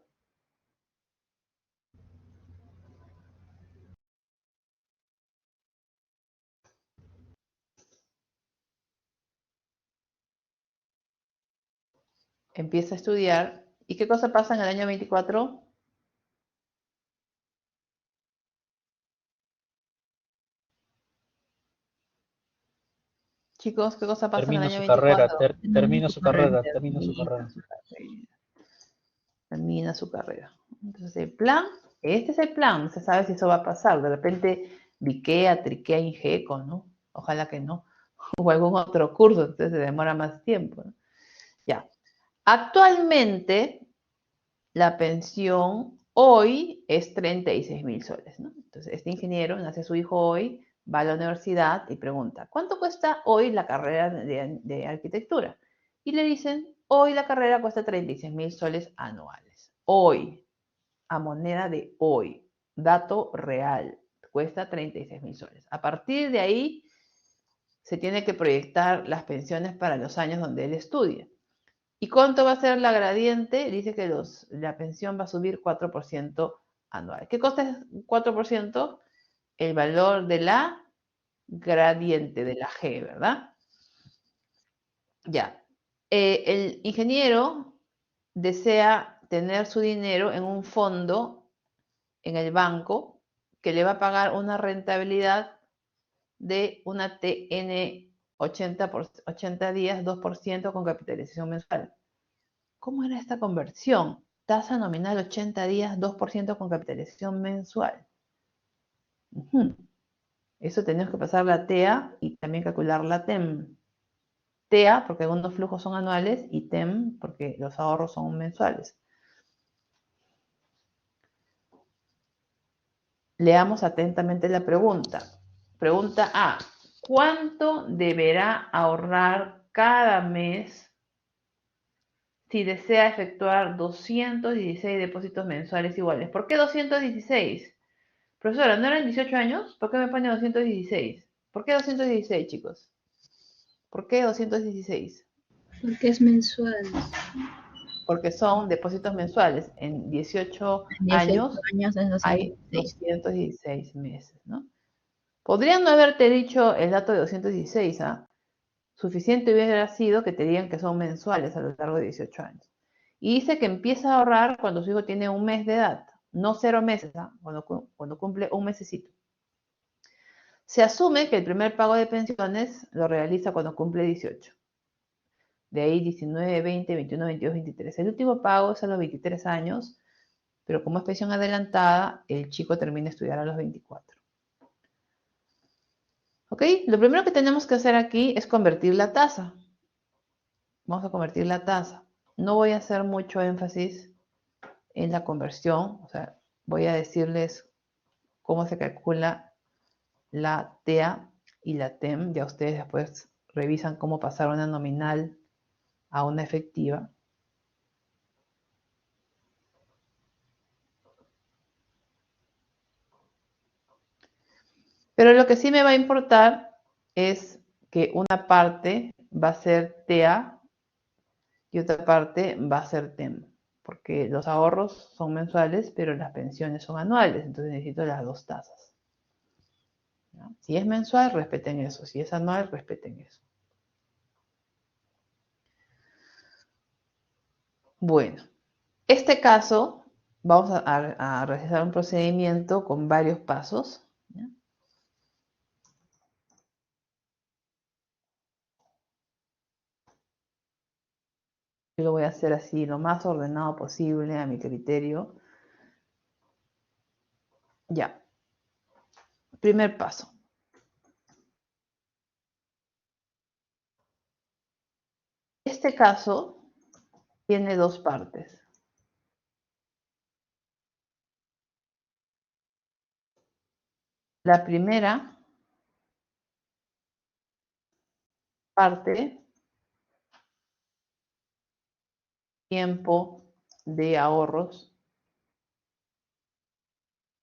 Empieza a estudiar. ¿Y qué cosa pasa en el año 24? Chicos, ¿qué cosa pasa en el Termina año su carrera, 24? termina su carrera, termina su Termina carrera. su carrera. Termina su carrera. Entonces, el plan, este es el plan, no se sabe si eso va a pasar. De repente, Viquea, Triquea, Ingeco, ¿no? Ojalá que no. O algún otro curso, entonces se demora más tiempo, ¿no? Ya. Actualmente, la pensión hoy es 36.000 soles, ¿no? Entonces, este ingeniero, nace su hijo hoy, va a la universidad y pregunta, ¿cuánto cuesta hoy la carrera de arquitectura? Y le dicen, hoy la carrera cuesta 36.000 soles anuales. Hoy, a moneda de hoy, dato real, cuesta 36.000 soles. A partir de ahí, se tiene que proyectar las pensiones para los años donde él estudia. ¿Y cuánto va a ser la gradiente? Dice que la pensión va a subir 4% anual. ¿Qué cosa es 4%? El valor de la gradiente, de la G, ¿verdad? Ya. El ingeniero desea tener su dinero en un fondo en el banco que le va a pagar una rentabilidad de una TN 80 días, 2% con capitalización mensual. ¿Cómo era esta conversión? Tasa nominal 80 días, 2% con capitalización mensual. Eso tenemos que pasar la TEA y también calcular la TEM. TEA porque algunos flujos son anuales y TEM porque los ahorros son mensuales. Leamos atentamente la pregunta. Pregunta A. ¿Cuánto deberá ahorrar cada mes si desea efectuar 216 depósitos mensuales iguales? ¿Por qué 216? Profesora, ¿no eran 18 años? ¿Por qué me pone 216? ¿Por qué 216, chicos? ¿Por qué 216? Porque es mensual. Porque son depósitos mensuales. En 18 En 18 años años es hay 216. 216 meses, ¿no? Podrían no haberte dicho el dato de 216, ¿ah? Suficiente hubiera sido que te digan que son mensuales a lo largo de 18 años. Y dice que empieza a ahorrar cuando su hijo tiene 1 mes de edad, no 0 meses, ¿ah? Cuando cumple 1 mesecito. Se asume que el primer pago de pensiones lo realiza cuando cumple 18. De ahí 19, 20, 21, 22, 23. El último pago es a los 23 años, pero como es pensión adelantada, el chico termina de estudiar a los 24. ¿Ok? Lo primero que tenemos que hacer aquí es convertir la tasa. Vamos a convertir la tasa. No voy a hacer mucho énfasis en la conversión, o sea, voy a decirles cómo se calcula la TEA y la TEM. Ya ustedes después revisan cómo pasar una nominal a una efectiva. Pero lo que sí me va a importar es que una parte va a ser TEA y otra parte va a ser TEM, porque los ahorros son mensuales, pero las pensiones son anuales, entonces necesito las dos tasas. ¿No? Si es mensual, respeten eso. Si es anual, respeten eso. Bueno, este caso vamos a realizar un procedimiento con varios pasos. ¿Ya? Yo lo voy a hacer así, lo más ordenado posible a mi criterio. Ya. Primer paso. Este caso tiene dos partes. La primera parte, tiempo de ahorros,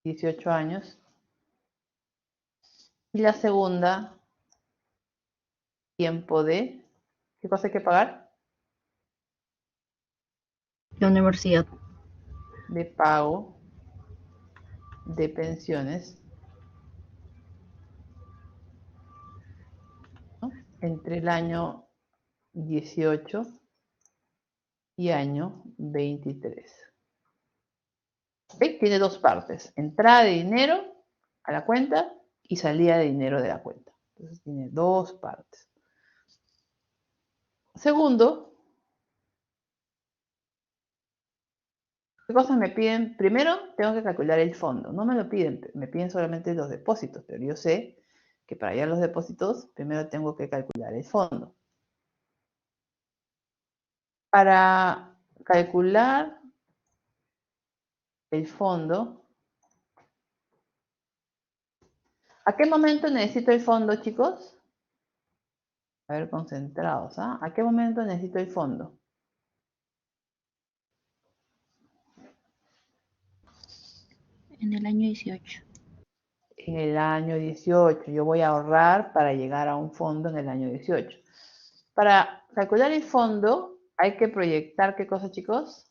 18 años. Y la segunda, tiempo de, ¿qué cosa hay que pagar? La universidad. De pago de pensiones, ¿no? Entre el año 18 y año 23. ¿Okay? Tiene dos partes, entrada de dinero a la cuenta y salida de dinero de la cuenta. Entonces tiene dos partes. Segundo, ¿qué cosas me piden? Primero, tengo que calcular el fondo. No me lo piden, me piden solamente los depósitos, pero yo sé que para hallar los depósitos, primero tengo que calcular el fondo. Para calcular el fondo, ¿a qué momento necesito el fondo, chicos? A ver, concentrados, ¿ah? ¿A qué momento necesito el fondo? En el año 18. En el año 18. Yo voy a ahorrar para llegar a un fondo en el año 18. Para calcular el fondo hay que proyectar, ¿qué cosa, chicos?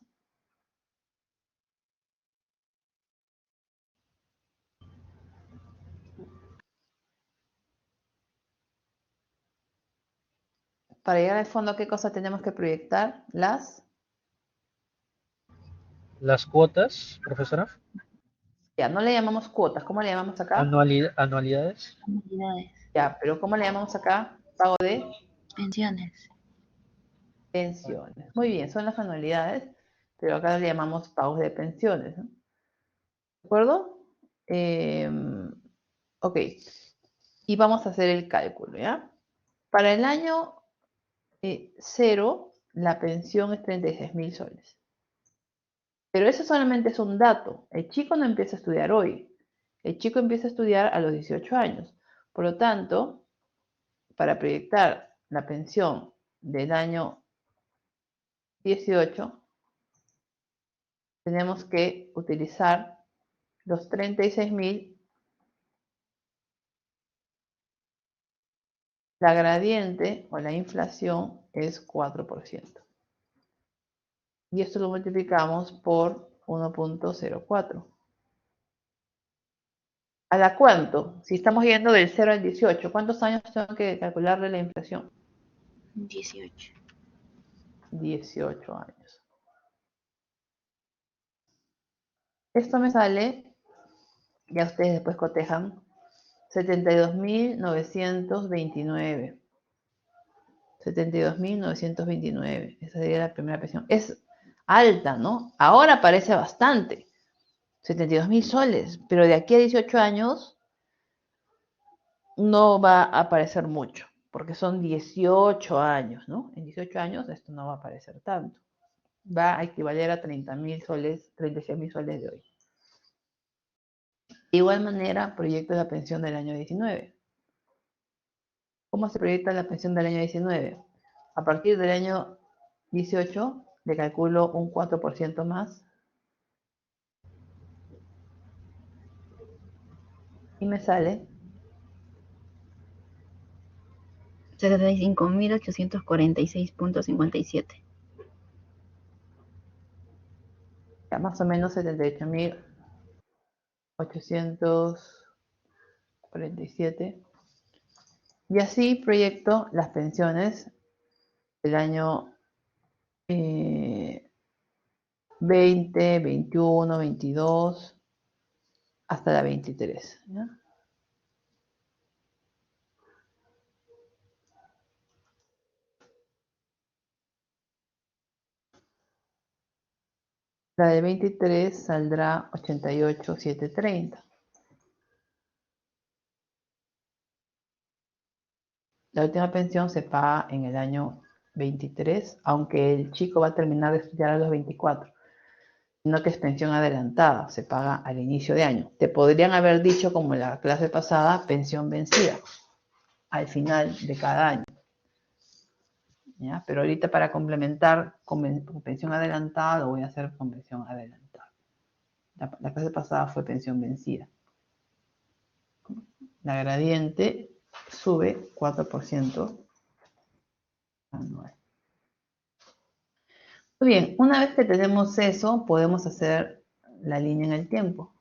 Para llegar al fondo, ¿qué cosa tenemos que proyectar? Las cuotas, profesora. Ya, no le llamamos cuotas. ¿Cómo le llamamos acá? Anualidades. Anualidades. Ya, pero ¿cómo le llamamos acá? Pago de Pensiones. pensiones. Muy bien, son las anualidades, pero acá le llamamos pagos de pensiones, ¿no? ¿De acuerdo? Ok. Y vamos a hacer el cálculo, ¿ya? Para el año 0, la pensión es 36.000 soles. Pero eso solamente es un dato. El chico no empieza a estudiar hoy. El chico empieza a estudiar a los 18 años. Por lo tanto, para proyectar la pensión del año 18, tenemos que utilizar los 36.000. La gradiente o la inflación es 4%. Y esto lo multiplicamos por 1.04. ¿A la cuánto? Si estamos yendo del 0 al 18, ¿cuántos años tengo que calcularle la inflación? 18. 18 años. Esto me sale, ya ustedes después cotejan, 72.929. 72.929. Esa sería la primera pensión. Es alta, ¿no? Ahora parece bastante. 72.000 soles, pero de aquí a 18 años no va a aparecer mucho, porque son 18 años, ¿no? En 18 años esto no va a aparecer tanto. Va a equivaler a 30.000 soles, 36.000 soles de hoy. De igual manera, proyecto la pensión del año 19. ¿Cómo se proyecta la pensión del año 19? A partir del año 18 le calculo un 4% más y me sale 75.846.57. ya más o menos 78.847. Y así proyecto las pensiones del año 20, 21, 22 hasta la 23. ¿Ya? La de 23 saldrá 88.730. La última pensión se paga en el año 23, aunque el chico va a terminar de estudiar a los 24, sino que es pensión adelantada, se paga al inicio de año. Te podrían haber dicho, como en la clase pasada, pensión vencida, al final de cada año. ¿Ya? Pero ahorita para complementar con pensión adelantada, lo voy a hacer con pensión adelantada. La clase pasada fue pensión vencida. La gradiente sube 4% anual. Muy bien, una vez que tenemos eso, podemos hacer la línea en el tiempo.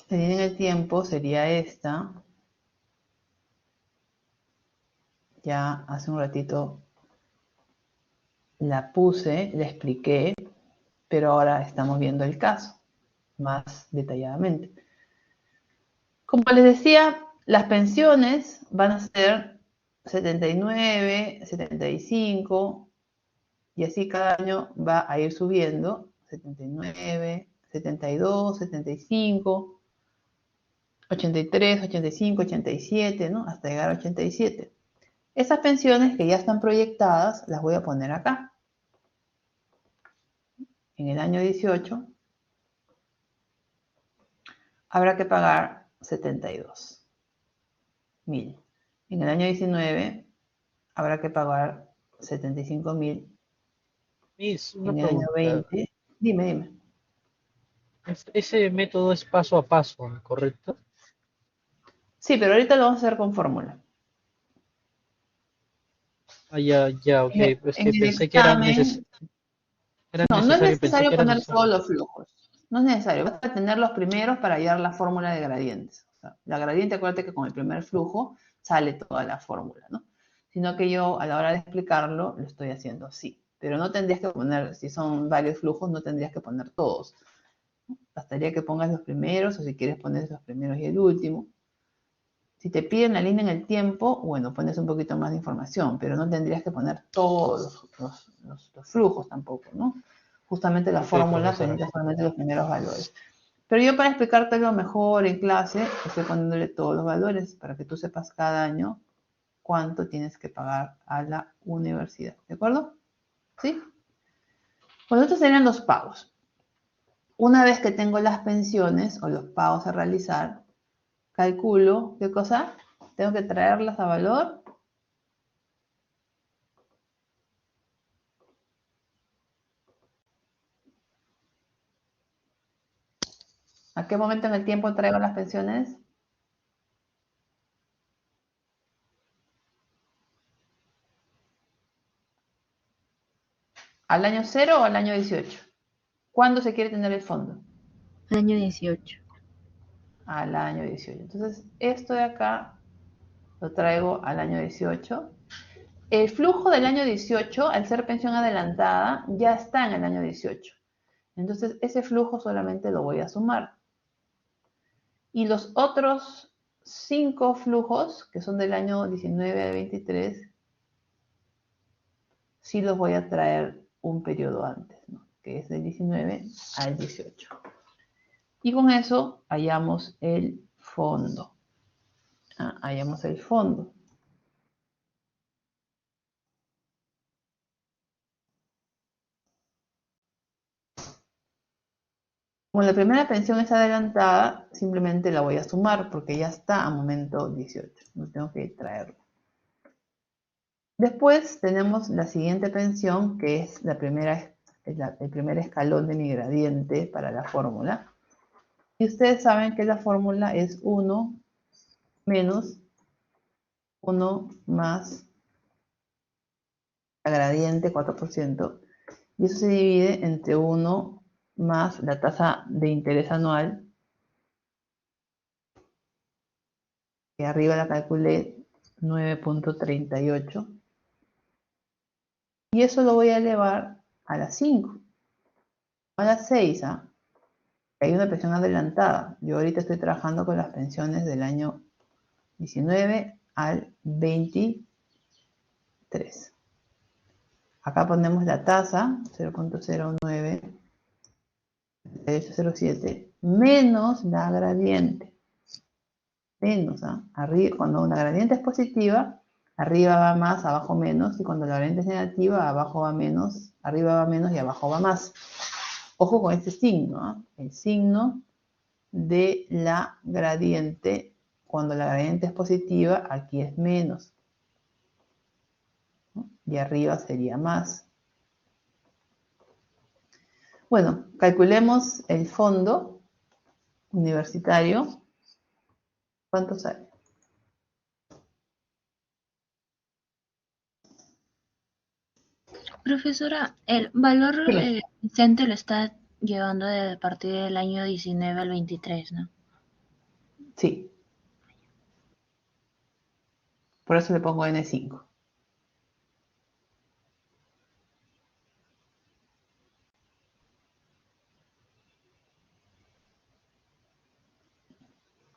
La línea en el tiempo sería esta. Ya hace un ratito la puse, la expliqué, pero ahora estamos viendo el caso más detalladamente. Como les decía, las pensiones van a ser 79, 75, y así cada año va a ir subiendo, 79, 72, 75, 83, 85, 87, ¿no? Hasta llegar a 87. Esas pensiones que ya están proyectadas, las voy a poner acá. En el año 18 habrá que pagar 72.000. En el año 19 habrá que pagar 75.000. Miss, una En el año pregunta. 20, dime. Ese método es paso a paso, ¿correcto? Sí, pero ahorita lo vamos a hacer con fórmula. Ah, ya, ok. Es En que el pensé que examen, era no es necesario, pensé que necesario era poner todos necesario. los flujos. No es necesario. Vas a tener los primeros para hallar la fórmula de gradientes. O sea, la gradiente, acuérdate que con el primer flujo sale toda la fórmula, ¿no? Sino que yo a la hora de explicarlo lo estoy haciendo así. Pero no tendrías que poner, si son varios flujos, no tendrías que poner todos. Bastaría que pongas los primeros, o si quieres poner los primeros y el último. Si te piden la línea en el tiempo, bueno, pones un poquito más de información, pero no tendrías que poner todos los flujos tampoco, ¿no? Justamente la Ok, fórmula te profesora. necesita solamente los primeros valores. Pero yo para explicártelo mejor en clase, estoy poniéndole todos los valores para que tú sepas cada año cuánto tienes que pagar a la universidad. ¿De acuerdo? ¿Sí? Pues estos serían los pagos. Una vez que tengo las pensiones o los pagos a realizar, calculo, ¿qué cosa? Tengo que traerlas a valor. ¿A qué momento en el tiempo traigo las pensiones? ¿Al año 0 o al año 18? ¿Cuándo se quiere tener el fondo? Año 18. Al año 18. Entonces, esto de acá lo traigo al año 18. El flujo del año 18, al ser pensión adelantada, ya está en el año 18. Entonces, ese flujo solamente lo voy a sumar. Y los otros 5 flujos, que son del año 19 al 23, sí los voy a traer un periodo antes, ¿no? Que es del 19 al 18. Y con eso hallamos el fondo. Hallamos el fondo. Como la primera pensión es adelantada, simplemente la voy a sumar porque ya está a momento 18. No tengo que traerlo. Después tenemos la siguiente pensión, que es el primer escalón de mi gradiente para la fórmula. Y ustedes saben que la fórmula es 1 menos 1 más la gradiente 4%. Y eso se divide entre 1 más la tasa de interés anual, que arriba la calculé 9.38. Y eso lo voy a elevar a las 5. A las 6, hay una pensión adelantada. Yo ahorita estoy trabajando con las pensiones del año 19 al 23. Acá ponemos la tasa, 0.090807, menos la gradiente. Menos, arriba, cuando una gradiente es positiva, arriba va más, abajo menos, y cuando la gradiente es negativa, abajo va menos, arriba va menos y abajo va más. Ojo con este signo, el signo de la gradiente. Cuando la gradiente es positiva, aquí es menos, ¿no? Y arriba sería más. Bueno, calculemos el fondo universitario. ¿Cuánto sale? Profesora, el valor Dime. presente lo está llevando a partir del año 19 al 23, ¿no? Sí. Por eso le pongo N5.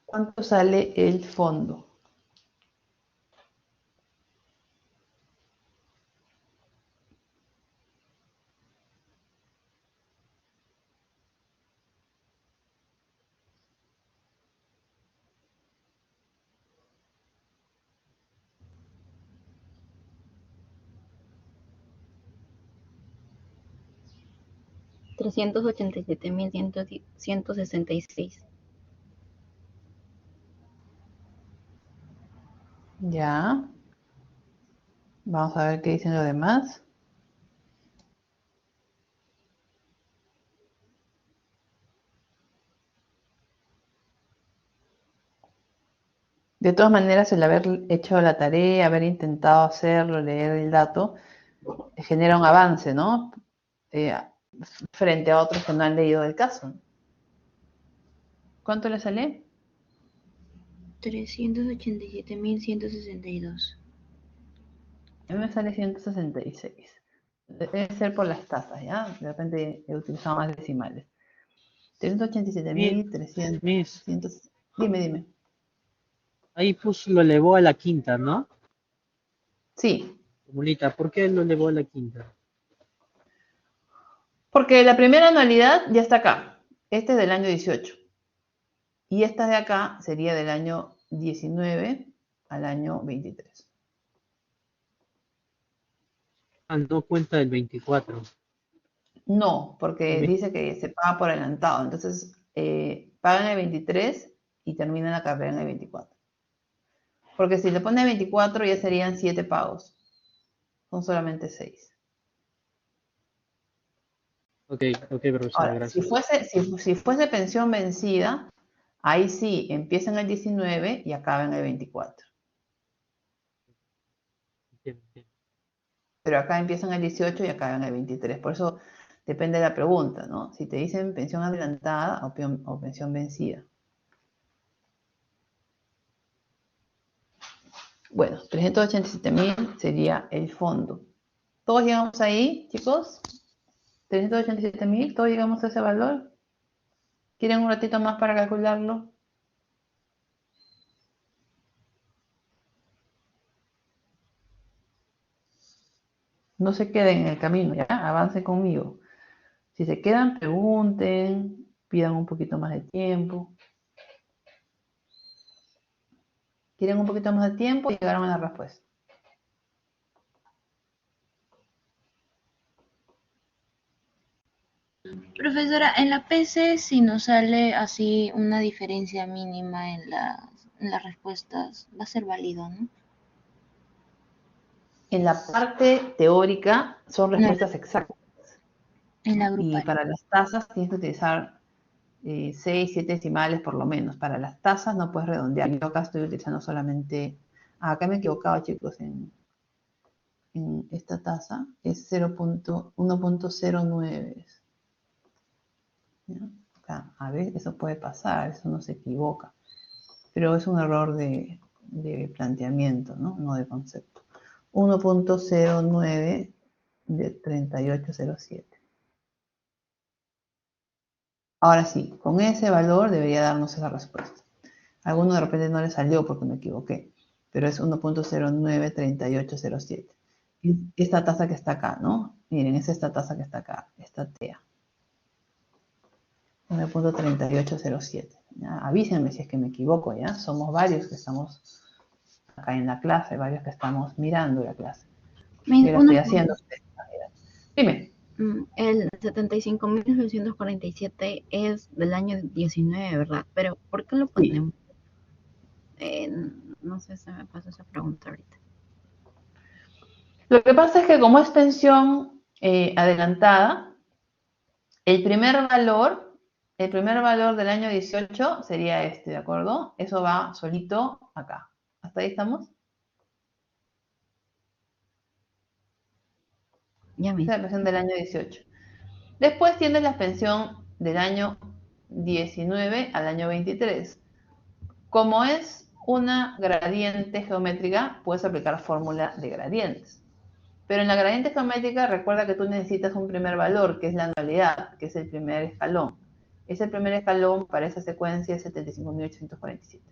¿Cuánto sale el fondo? $387,166. Ya. Vamos a ver qué dicen los demás. De todas maneras, el haber hecho la tarea, haber intentado hacerlo, leer el dato, genera un avance, ¿no? Frente a otros que no han leído el caso. ¿Cuánto le sale? 387,162. A mí me sale 166. Debe ser por las tasas, ¿ya? De repente he utilizado más decimales. 387.300. Miss, Dime. ahí pues lo elevó a la quinta, ¿no? Sí, Mulita, ¿por qué lo elevó a la quinta? porque la primera anualidad ya está acá. Este es del año 18. Y esta de acá sería del año 19 al año 23. Ah, no cuenta el 24. No, porque dice que se paga por adelantado. Entonces, pagan el 23 y terminan la carrera en el 24. Porque si le pone 24 ya serían 7 pagos. Son solamente 6. Ok, profesora, Ahora, si gracias. fuese pensión vencida, ahí sí, empieza en el 19 y acaba en el 24. Entiendo. pero acá empiezan el 18 y acaban el 23. Por eso depende de la pregunta, ¿no? Si te dicen pensión adelantada o pensión vencida. Bueno, 387.000 sería el fondo. ¿Todos llegamos ahí, chicos? 387.000, ¿todos llegamos a ese valor? ¿Quieren un ratito más para calcularlo? No se queden en el camino, ¿ya? Avancen conmigo. Si se quedan, pregunten, pidan un poquito más de tiempo. ¿Quieren un poquito más de tiempo? Y llegaron a la respuesta. Profesora, en la PC si nos sale así una diferencia mínima en las respuestas, va a ser válido, ¿no? En la parte teórica son respuestas exactas. En la Y grupal. para las tasas tienes que utilizar 6, 7 decimales por lo menos. Para las tasas no puedes redondear. Yo acá estoy utilizando solamente... acá me he equivocado, chicos, en esta tasa. Es 1.09. Acá, a ver, eso puede pasar, eso no se equivoca. Pero es un error de planteamiento, ¿no? No de concepto. 1.09 de 3807. Ahora sí, con ese valor debería darnos la respuesta. A alguno de repente no le salió porque me equivoqué, pero es 1.093807. Y esta tasa que está acá, ¿no? Miren, es esta tasa que está acá, esta TEA. 1.3807. Avísenme si es que me equivoco, ¿ya? Somos varios que estamos acá en la clase, varios que estamos mirando la clase. Yo la estoy haciendo. Dime. El 75.947 es del año 19, ¿verdad? Pero ¿por qué lo ponemos? No sé, se me pasó esa pregunta ahorita. Lo que pasa es que como es pensión adelantada, el primer valor del año 18 sería este, ¿de acuerdo? Eso va solito acá. ¿Hasta ahí estamos? Ya Esa es la mismo. pensión del año 18. Después tienes la pensión del año 19 al año 23. Como es una gradiente geométrica, puedes aplicar fórmula de gradientes. Pero en la gradiente geométrica, recuerda que tú necesitas un primer valor, que es la anualidad, que es el primer escalón. Ese primer escalón para esa secuencia es 75.847.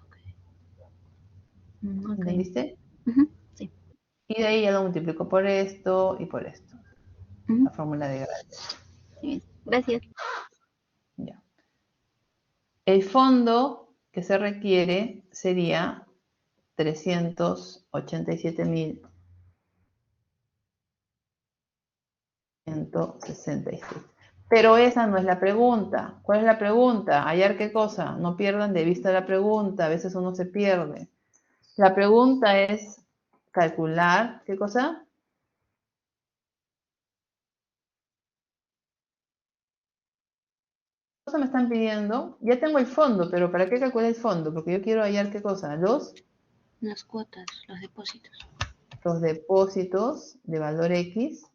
Okay. ¿Entendiste? Sí. Y de ahí ya lo multiplico por esto y por esto. La fórmula de gradientes. Sí. Gracias. Ya. El fondo que se requiere sería 387.166. Pero esa no es la pregunta. ¿Cuál es la pregunta? ¿Hallar qué cosa? No pierdan de vista la pregunta. A veces uno se pierde. La pregunta es calcular, ¿qué cosa? ¿Qué cosa me están pidiendo? Ya tengo el fondo, pero ¿para qué calcular el fondo? Porque yo quiero hallar qué cosa. Las cuotas, los depósitos. Los depósitos de valor X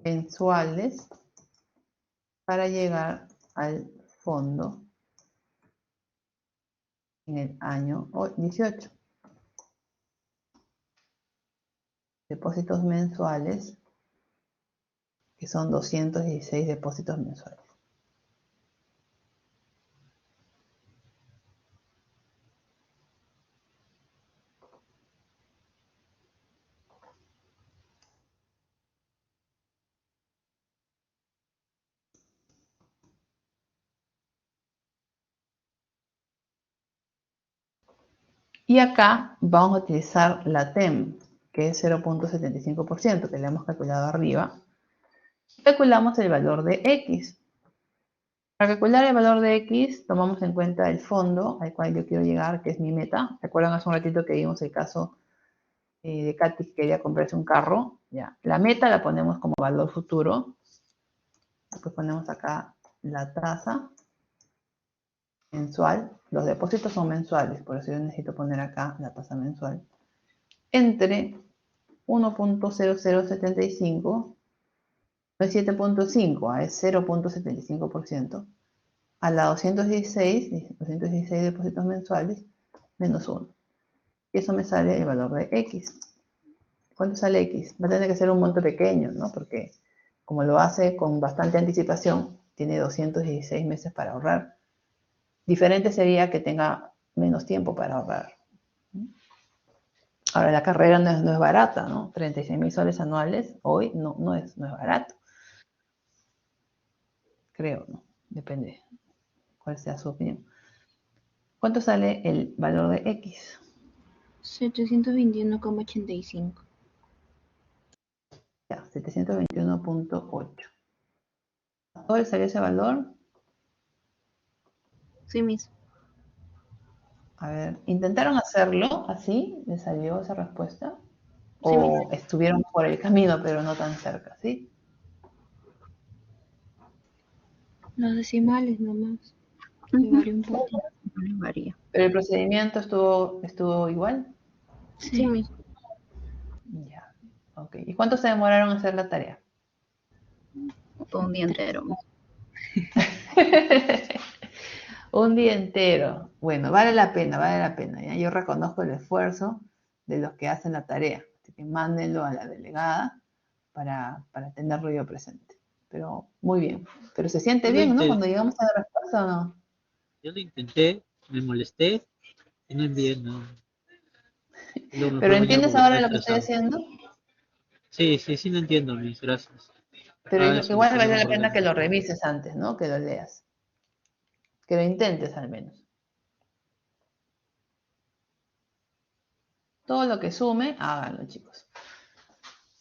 mensuales para llegar al fondo en el año 18. Depósitos mensuales, que son 216 depósitos mensuales. Y acá vamos a utilizar la TEM, que es 0.75%, que le hemos calculado arriba. Calculamos el valor de X. Para calcular el valor de X, tomamos en cuenta el fondo al cual yo quiero llegar, que es mi meta. ¿Recuerdan hace un ratito que vimos el caso de Katy que quería comprarse un carro? Ya. La meta la ponemos como valor futuro. Después ponemos acá la tasa mensual. Los depósitos son mensuales, por eso yo necesito poner acá la tasa mensual. Entre 1.0075, no es 7.5, es 0.75%, a la 216 depósitos mensuales, menos 1. Y eso me sale el valor de X. ¿Cuánto sale X? Va a tener que ser un monto pequeño, ¿no? Porque como lo hace con bastante anticipación, tiene 216 meses para ahorrar. Diferente sería que tenga menos tiempo para ahorrar. Ahora, la carrera no es barata, ¿no? 36.000 soles anuales hoy no es barato. Creo, ¿no? Depende cuál sea su opinión. ¿Cuánto sale el valor de X? 721,85. Ya, 721.8. ¿A todo le salió ese valor? Sí, Miss. A ver, ¿intentaron hacerlo así? ¿Les salió esa respuesta? Sí, Miss. ¿O estuvieron por el camino pero no tan cerca, sí? Los decimales nomás. Le varía un poco. No les varía. ¿Pero el procedimiento estuvo igual? Sí, Miss. Ya, ok. ¿Y cuánto se demoraron en hacer la tarea? Todo un día entero, Miss. Un día entero. Bueno, vale la pena, ¿ya? Yo reconozco el esfuerzo de los que hacen la tarea. Así que mándenlo a la delegada para tenerlo yo presente. Pero muy bien. Pero se siente Yo lo, bien, ¿no? inte- Cuando llegamos a la respuesta, ¿o no? yo lo intenté, me molesté y no envié nada. Luego ¿Pero mejor mañana entiendes porque estoy ahora lo que estoy estresado. haciendo? Sí, no entiendo, mis gracias. Pero Cada igual vale soluciono un la pena problema. que lo revises antes, ¿no? Que lo leas. Que lo intentes al menos. Todo lo que sume, háganlo, chicos.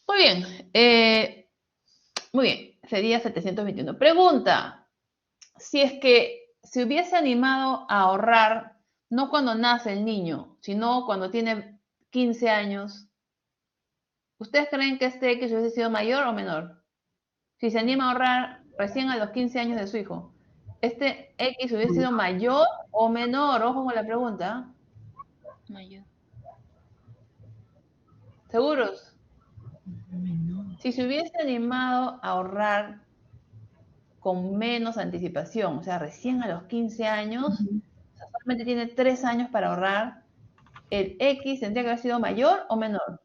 Muy bien. Muy bien. Sería 721. Pregunta. Si es que se hubiese animado a ahorrar, no cuando nace el niño, sino cuando tiene 15 años, ¿ustedes creen que este X hubiese sido mayor o menor? Si se anima a ahorrar recién a los 15 años de su hijo, ¿este X hubiese sido mayor o menor? Ojo con la pregunta. Mayor. ¿Seguros? Si se hubiese animado a ahorrar con menos anticipación, o sea, recién a los 15 años, o sea, solamente tiene 3 años para ahorrar, ¿el X tendría que haber sido mayor o menor?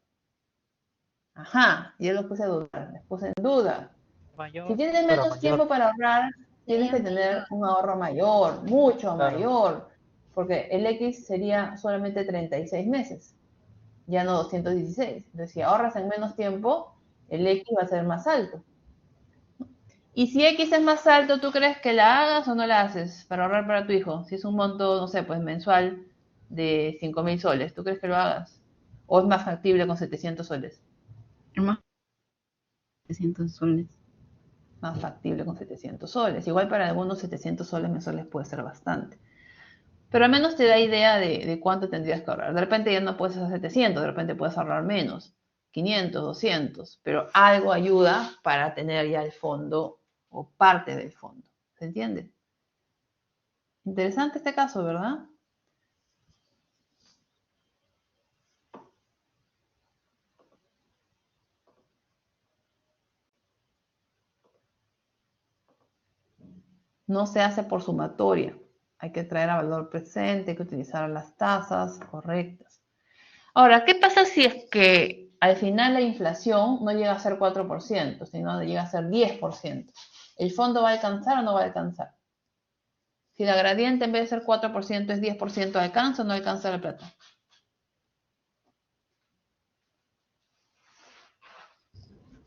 Ajá, yo los puse a dudar, les puse en duda. Si Mayor, tienes pero menos tiempo mayor. para ahorrar, tienes Sería que tener mayor. un ahorro mayor, mucho Claro. mayor, porque el X sería solamente 36 meses, ya no 216. Entonces, si ahorras en menos tiempo, el X va a ser más alto. Y si X es más alto, ¿tú crees que la hagas o no la haces para ahorrar para tu hijo? Si es un monto, no sé, pues mensual de 5.000 soles, ¿tú crees que lo hagas? ¿O es más factible con 700 soles? Más 700 soles. Más factible con 700 soles. Igual para algunos 700 soles mensuales puede ser bastante. Pero al menos te da idea de cuánto tendrías que ahorrar. De repente ya no puedes hacer 700, de repente puedes ahorrar menos, 500, 200, pero algo ayuda para tener ya el fondo o parte del fondo. ¿Se entiende? Interesante este caso, ¿verdad? No se hace por sumatoria. Hay que traer a valor presente, hay que utilizar las tasas correctas. Ahora, ¿qué pasa si es que al final la inflación no llega a ser 4%, sino llega a ser 10%? ¿El fondo va a alcanzar o no va a alcanzar? Si la gradiente en vez de ser 4% es 10%, ¿alcanza o no alcanza la plata?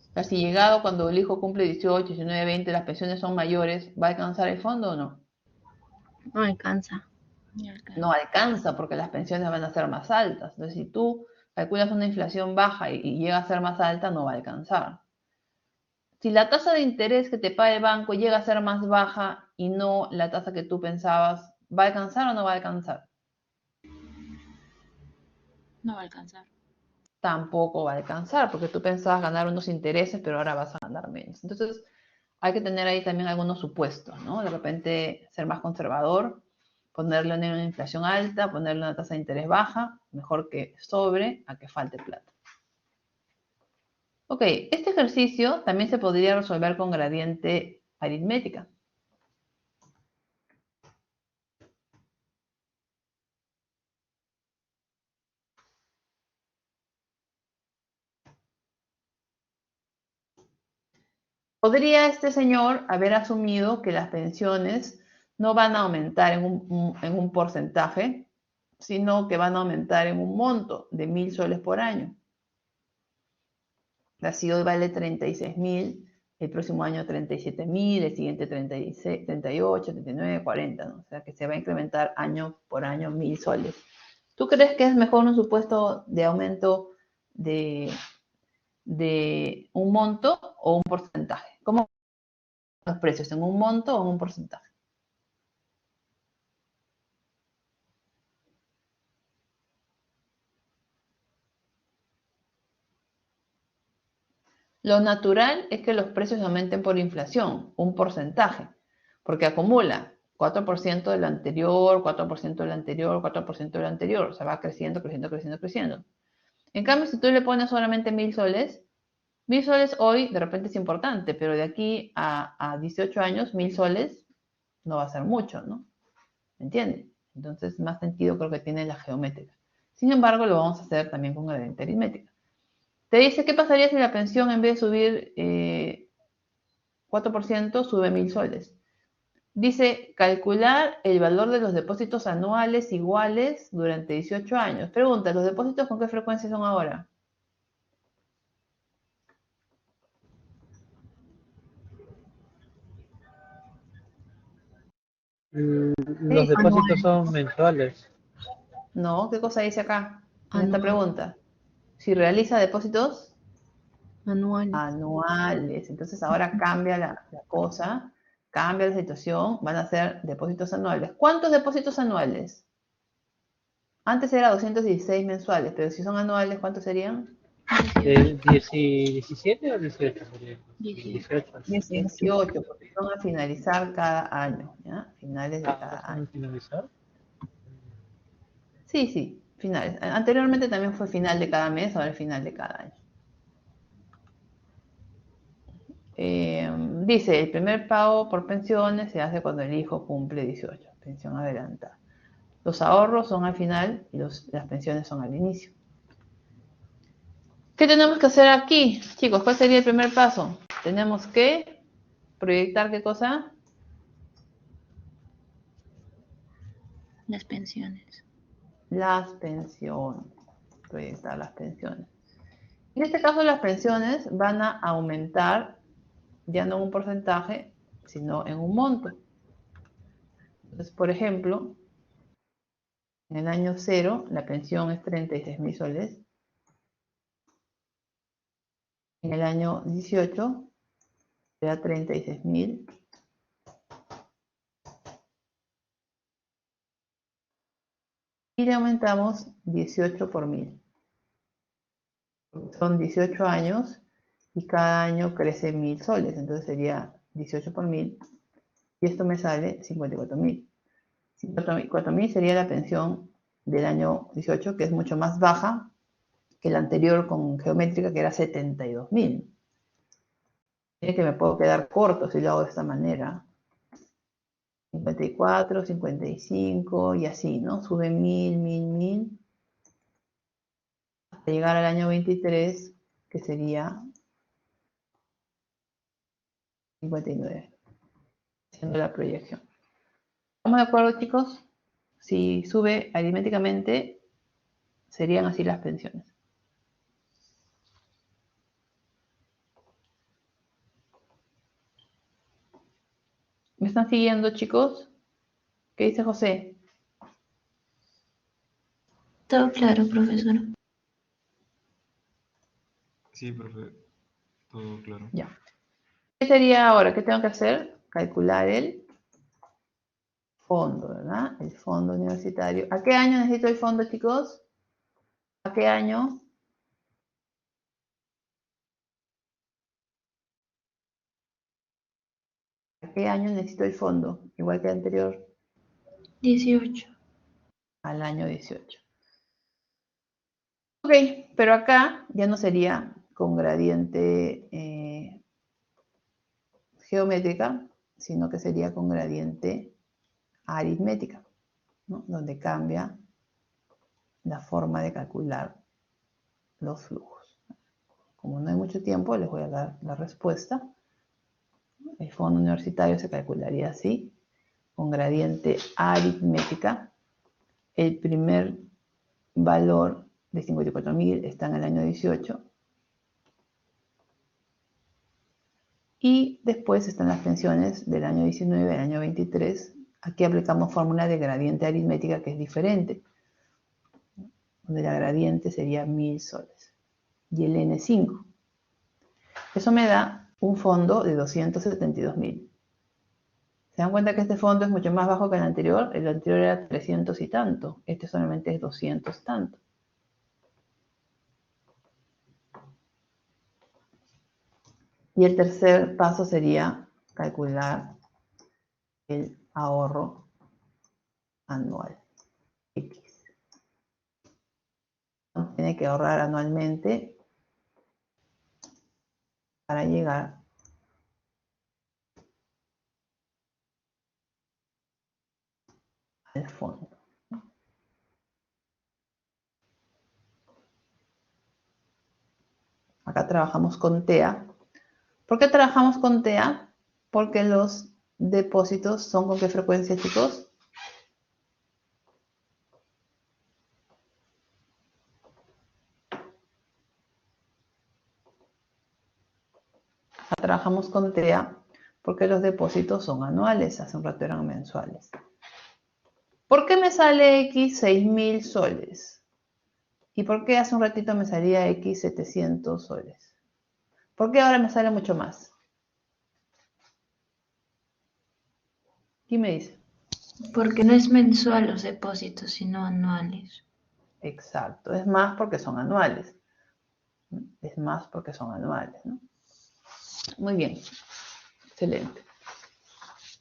O sea, si llegado cuando el hijo cumple 18, 19, 20, las pensiones son mayores, ¿va a alcanzar el fondo o no? No alcanza. No alcanza porque las pensiones van a ser más altas. Entonces, si tú calculas una inflación baja y llega a ser más alta, no va a alcanzar. Si la tasa de interés que te paga el banco llega a ser más baja y no la tasa que tú pensabas, ¿va a alcanzar o no va a alcanzar? No va a alcanzar. Tampoco va a alcanzar porque tú pensabas ganar unos intereses, pero ahora vas a ganar menos. Entonces, hay que tener ahí también algunos supuestos, ¿no? De repente ser más conservador, ponerle una inflación alta, ponerle una tasa de interés baja, mejor que sobre a que falte plata. Ok, este ejercicio también se podría resolver con gradiente aritmética. ¿Podría este señor haber asumido que las pensiones no van a aumentar en un porcentaje, sino que van a aumentar en un monto de 1.000 soles por año? Así hoy vale 36.000, el próximo año 37.000, el siguiente 36, 38, 39, 40, ¿no? O sea que se va a incrementar año por año 1.000 soles. ¿Tú crees que es mejor un supuesto de aumento de un monto o un porcentaje? ¿Cómo los precios? ¿En un monto o en un porcentaje? Lo natural es que los precios aumenten por inflación, un porcentaje, porque acumula 4% del anterior, 4% del anterior, 4% del anterior, o sea, va creciendo, creciendo, creciendo, creciendo. En cambio, si tú le pones solamente 1.000 soles, 1.000 soles hoy de repente es importante, pero de aquí a 18 años, 1.000 soles no va a ser mucho, ¿no? ¿Me entiendes? Entonces, más sentido creo que tiene la geométrica. Sin embargo, lo vamos a hacer también con gradiente aritmética. Te dice, ¿qué pasaría si la pensión en vez de subir 4% sube 1.000 soles? Dice, calcular el valor de los depósitos anuales iguales durante 18 años. Pregunta, ¿los depósitos con qué frecuencia son ahora? Los Sí. depósitos son mensuales. No, ¿qué cosa dice acá en esta Anual, pregunta? Si realiza depósitos anuales. anuales. Entonces ahora cambia la cosa, cambia la situación, van a ser depósitos anuales. ¿Cuántos depósitos anuales? Antes era 216 mensuales, pero si son anuales, ¿cuántos serían? 17 o 18? 18. 18, porque son a finalizar cada año, ¿ya? Finales de Ah, cada ¿son año. al finalizar? Sí, sí, finales. Anteriormente también fue final de cada mes, ahora es final de cada año. Dice, el primer pago por pensiones se hace cuando el hijo cumple 18, pensión adelantada. Los ahorros son al final y las pensiones son al inicio. ¿Qué tenemos que hacer aquí? Chicos, ¿cuál sería el primer paso? Tenemos que proyectar, ¿qué cosa? Las pensiones. Las pensiones. Proyectar las pensiones. En este caso, las pensiones van a aumentar ya no en un porcentaje, sino en un monto. Entonces, por ejemplo, en el año 0, la pensión es 36.000 soles. En el año 18, será 36.000. Y le aumentamos 18 por 1.000. Son 18 años y cada año crece 1.000 soles. Entonces sería 18 por 1.000. Y esto me sale 54.000. 54.000 sería la pensión del año 18, que es mucho más baja que la anterior con geométrica, que era 72.000. Tiene que me puedo quedar corto si lo hago de esta manera. 54, 55 y así, ¿no? Sube 1.000, 1.000, 1.000 hasta llegar al año 23, que sería 59, haciendo la proyección. ¿Estamos de acuerdo, chicos? Si sube aritméticamente, serían así las pensiones. ¿Me están siguiendo, chicos? ¿Qué dice José? Todo claro, profesora. Sí, profe, todo claro. Ya. ¿Qué sería ahora? ¿Qué tengo que hacer? Calcular el fondo, ¿verdad? El fondo universitario. ¿A qué año necesito el fondo, chicos? ¿A qué año? ¿A qué año necesito el fondo? Igual que el anterior, 18. al año 18. Ok, pero acá ya no sería con gradiente geométrica, sino que sería con gradiente aritmética, ¿no? Donde cambia la forma de calcular los flujos. Como no hay mucho tiempo, les voy a dar la respuesta. El fondo universitario se calcularía así, con gradiente aritmética. El primer valor de 54.000 está en el año 18. Y después están las pensiones del año 19 al año 23. Aquí aplicamos fórmula de gradiente aritmética que es diferente, donde la gradiente sería 1.000 soles. Y el N5. Eso me da un fondo de 272.000. ¿Se dan cuenta que este fondo es mucho más bajo que el anterior? El anterior era 300 y tanto. Este solamente es 200 tanto. Y el tercer paso sería calcular el ahorro anual, X. Tiene que ahorrar anualmente para llegar al fondo. Acá trabajamos con TEA. ¿Por qué trabajamos con TEA? Porque los depósitos son ¿con qué frecuencia, chicos? Trabajamos con TEA porque los depósitos son anuales, hace un rato eran mensuales. ¿Por qué me sale X 6.000 soles? ¿Y por qué hace un ratito me salía X 700 soles? ¿Por qué ahora me sale mucho más? ¿Quién me dice? Porque no es mensual los depósitos, sino anuales. Exacto, es más porque son anuales. Es más porque son anuales, ¿no? Muy bien, excelente.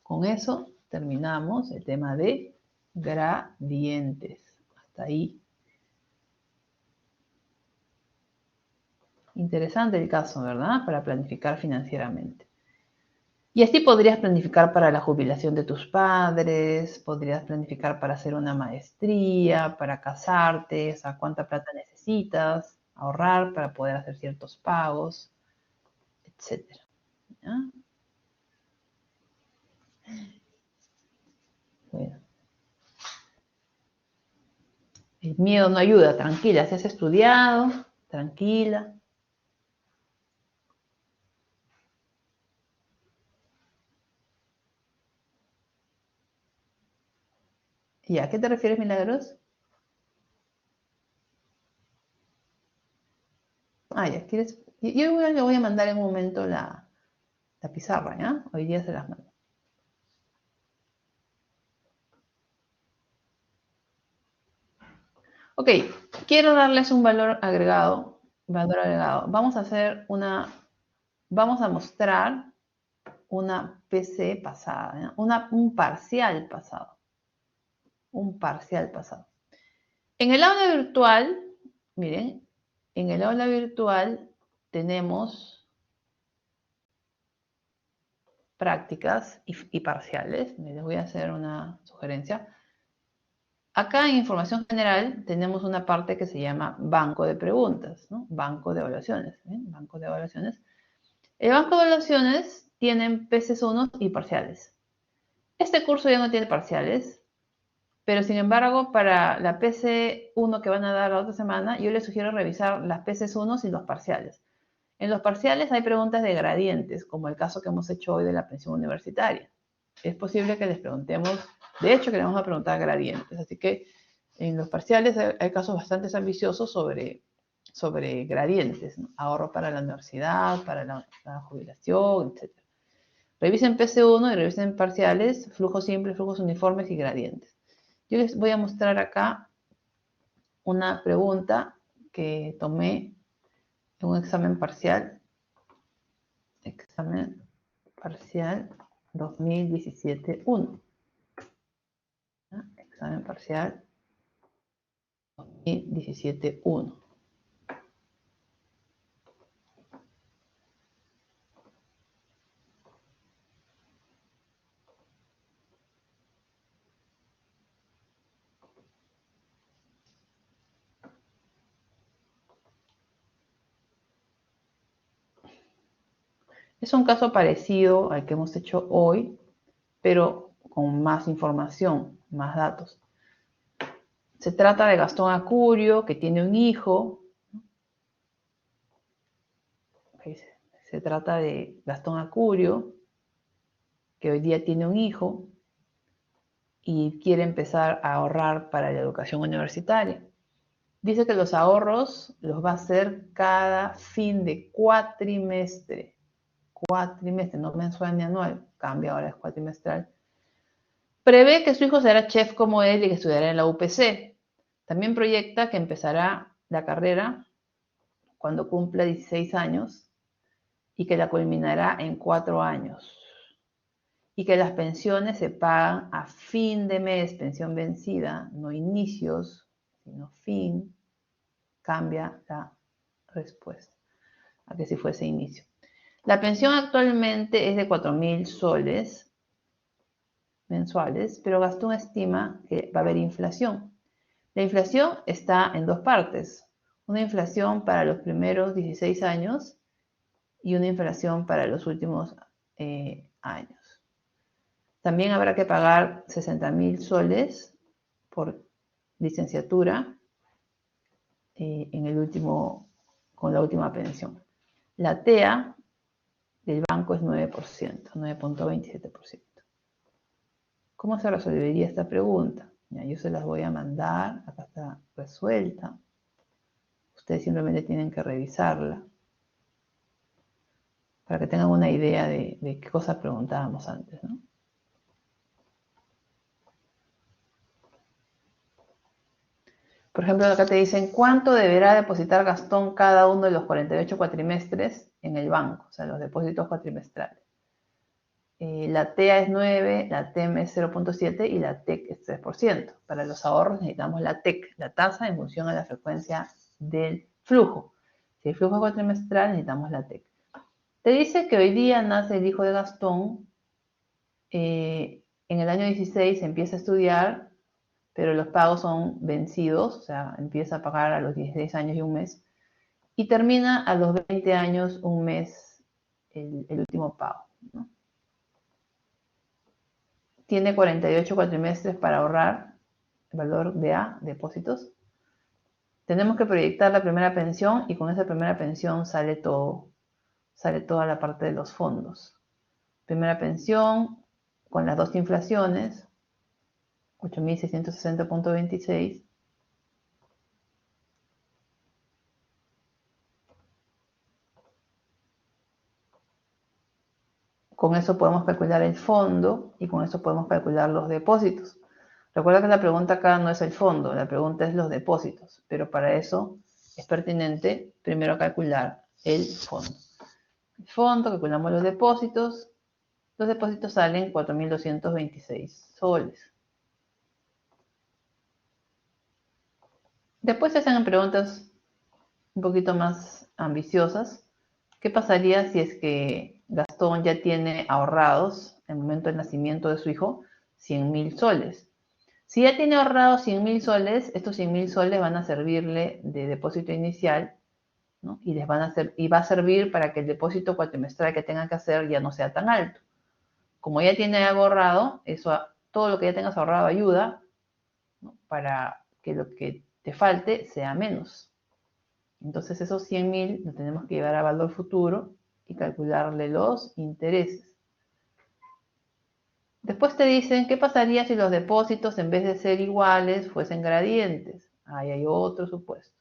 Con eso terminamos el tema de gradientes. Hasta ahí. Interesante el caso, ¿verdad? Para planificar financieramente. Y así podrías planificar para la jubilación de tus padres, podrías planificar para hacer una maestría, para casarte, o sea, cuánta plata necesitas, ahorrar para poder hacer ciertos pagos, etc. ¿Ya? Bueno. El miedo no ayuda, tranquila, si has estudiado, tranquila. ¿Y a qué te refieres, Milagros? Ah, ya, ¿quieres? Yo le voy a mandar en un momento la pizarra, ¿ya? Hoy día se las mando. Ok, quiero darles un valor agregado. Vamos a mostrar una PC pasada, ¿ya? Un parcial pasado. Un parcial pasado. En el aula virtual, miren, en el aula virtual tenemos prácticas y parciales. Les voy a hacer una sugerencia. Acá en información general tenemos una parte que se llama banco de preguntas, ¿no? Banco de evaluaciones. ¿Ven? Banco de evaluaciones. El banco de evaluaciones tienen PCs1 y parciales. Este curso ya no tiene parciales, pero sin embargo para la PC1 que van a dar la otra semana, yo les sugiero revisar las PCs1 y los parciales. En los parciales hay preguntas de gradientes, como el caso que hemos hecho hoy de la pensión universitaria. Es posible que les preguntemos, de hecho que les vamos a preguntar gradientes, así que en los parciales hay casos bastante ambiciosos sobre gradientes, ¿no? Ahorro para la universidad, para la jubilación, etc. Revisen PC1 y revisen parciales, flujos simples, flujos uniformes y gradientes. Yo les voy a mostrar acá una pregunta que tomé en un examen parcial 2017-1. Examen parcial 2017-1. Es un caso parecido al que hemos hecho hoy, pero con más información, más datos. Se trata de Gastón Acurio, que tiene un hijo. Se trata de Gastón Acurio, que hoy día tiene un hijo y quiere empezar a ahorrar para la educación universitaria. Dice que los ahorros los va a hacer cada fin de cuatrimestre. Cuatrimestre, no mensual ni anual, cambia ahora, es cuatrimestral. Prevé que su hijo será chef como él y que estudiará en la UPC. También proyecta que empezará la carrera cuando cumpla 16 años y que la culminará en 4 años. Y que las pensiones se pagan a fin de mes, pensión vencida, no inicios, sino fin. Cambia la respuesta a que si fuese inicio. La pensión actualmente es de 4.000 soles mensuales, pero Gastón estima que va a haber inflación. La inflación está en dos partes. Una inflación para los primeros 16 años y una inflación para los últimos años. También habrá que pagar 60.000 soles por licenciatura con la última pensión. La TEA del banco es 9%, 9.27%. ¿Cómo se resolvería esta pregunta? Ya, yo se las voy a mandar, acá está resuelta. Ustedes simplemente tienen que revisarla para que tengan una idea de qué cosas preguntábamos antes, ¿no? Por ejemplo, acá te dicen cuánto deberá depositar Gastón cada uno de los 48 cuatrimestres en el banco, o sea, los depósitos cuatrimestrales. La TEA es 9, la TEM es 0.7 y la TEC es 3%. Para los ahorros necesitamos la TEC, la tasa en función a la frecuencia del flujo. Si el flujo es cuatrimestral, necesitamos la TEC. Te dice que hoy día nace el hijo de Gastón, en el año 16 empieza a estudiar, pero los pagos son vencidos, o sea, empieza a pagar a los 16 años y un mes, y termina a los 20 años, un mes, el último pago, ¿no? Tiene 48 cuatrimestres para ahorrar el valor de A, depósitos. Tenemos que proyectar la primera pensión y con esa primera pensión sale toda la parte de los fondos. Primera pensión con las dos inflaciones, 8.660.26. Con eso podemos calcular el fondo y con eso podemos calcular los depósitos. Recuerda que la pregunta acá no es el fondo, la pregunta es los depósitos, pero para eso es pertinente primero calcular el fondo. El fondo, calculamos los depósitos salen 4.226 soles. Después se hacen preguntas un poquito más ambiciosas. ¿Qué pasaría si es que Gastón ya tiene ahorrados, en el momento del nacimiento de su hijo, 100.000 soles? Si ya tiene ahorrados 100.000 soles, estos 100.000 soles van a servirle de depósito inicial, ¿no? Y va a servir para que el depósito cuatrimestral que tengan que hacer ya no sea tan alto. Como ya tiene algo ahorrado, todo lo que ya tengas ahorrado ayuda, ¿no? Para que lo que te falte sea menos. Entonces esos 100.000 los tenemos que llevar a valor futuro y calcularle los intereses. Después te dicen, ¿qué pasaría si los depósitos en vez de ser iguales fuesen gradientes? Ahí hay otro supuesto.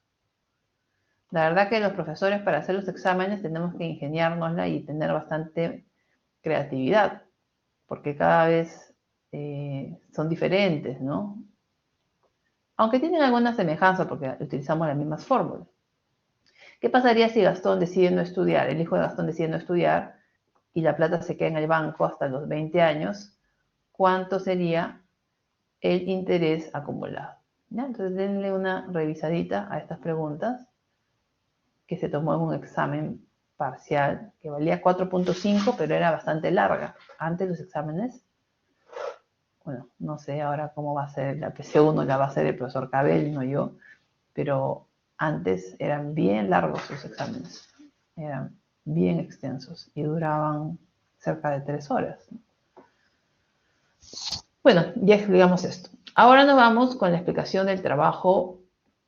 La verdad que los profesores para hacer los exámenes tenemos que ingeniárnosla y tener bastante creatividad, porque cada vez son diferentes, ¿no? Aunque tienen alguna semejanza porque utilizamos las mismas fórmulas. ¿Qué pasaría si Gastón decide no estudiar? El hijo de Gastón decide no estudiar y la plata se queda en el banco hasta los 20 años. ¿Cuánto sería el interés acumulado? ¿Ya? Entonces denle una revisadita a estas preguntas que se tomó en un examen parcial que valía 4.5, pero era bastante larga. Antes los exámenes, bueno, no sé ahora cómo va a ser, la PC1 la va a hacer el profesor Cabel, no yo, pero antes eran bien largos los exámenes, eran bien extensos y duraban cerca de 3 horas. Bueno, ya explicamos esto. Ahora nos vamos con la explicación del trabajo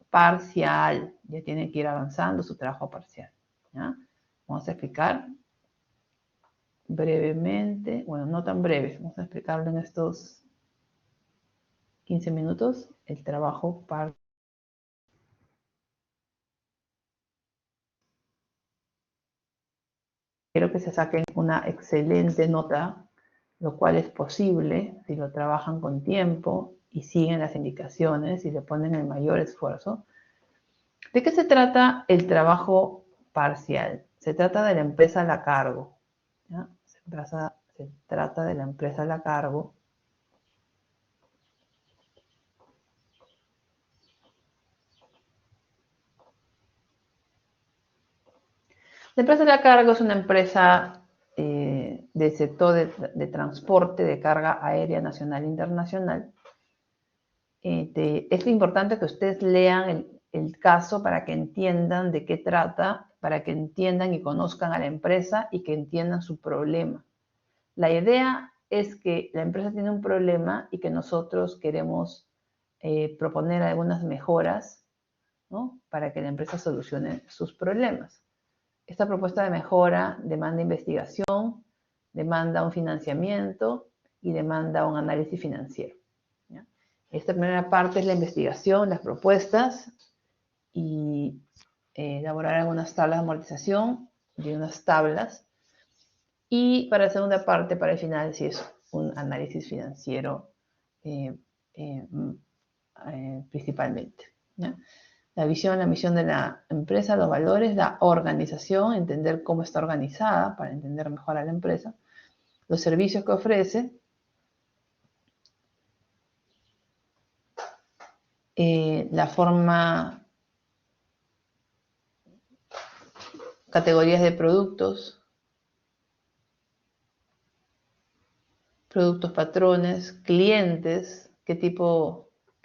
parcial. Ya tiene que ir avanzando su trabajo parcial, ¿ya? Vamos a explicar brevemente, bueno, no tan breves, vamos a explicarlo en estos 15 minutos, el trabajo parcial. Quiero que se saquen una excelente nota, lo cual es posible si lo trabajan con tiempo y siguen las indicaciones y le ponen el mayor esfuerzo. ¿De qué se trata el trabajo parcial? Se trata de la empresa a la cargo, ¿ya? Se trata de la empresa a la cargo. La empresa a la cargo es una empresa del sector de transporte de carga aérea nacional e internacional. Es importante que ustedes lean el caso para que entiendan de qué trata, para que entiendan y conozcan a la empresa y que entiendan su problema. La idea es que la empresa tiene un problema y que nosotros queremos proponer algunas mejoras, ¿no?, para que la empresa solucione sus problemas. Esta propuesta de mejora demanda investigación, demanda un financiamiento y demanda un análisis financiero, ¿ya? Esta primera parte es la investigación, las propuestas y elaborar algunas tablas de amortización y unas tablas. Y para la segunda parte, para el final, sí es un análisis financiero principalmente, ¿ya? La visión, la misión de la empresa, los valores, la organización, entender cómo está organizada para entender mejor a la empresa, los servicios que ofrece, la forma, categorías de productos, patrones, clientes,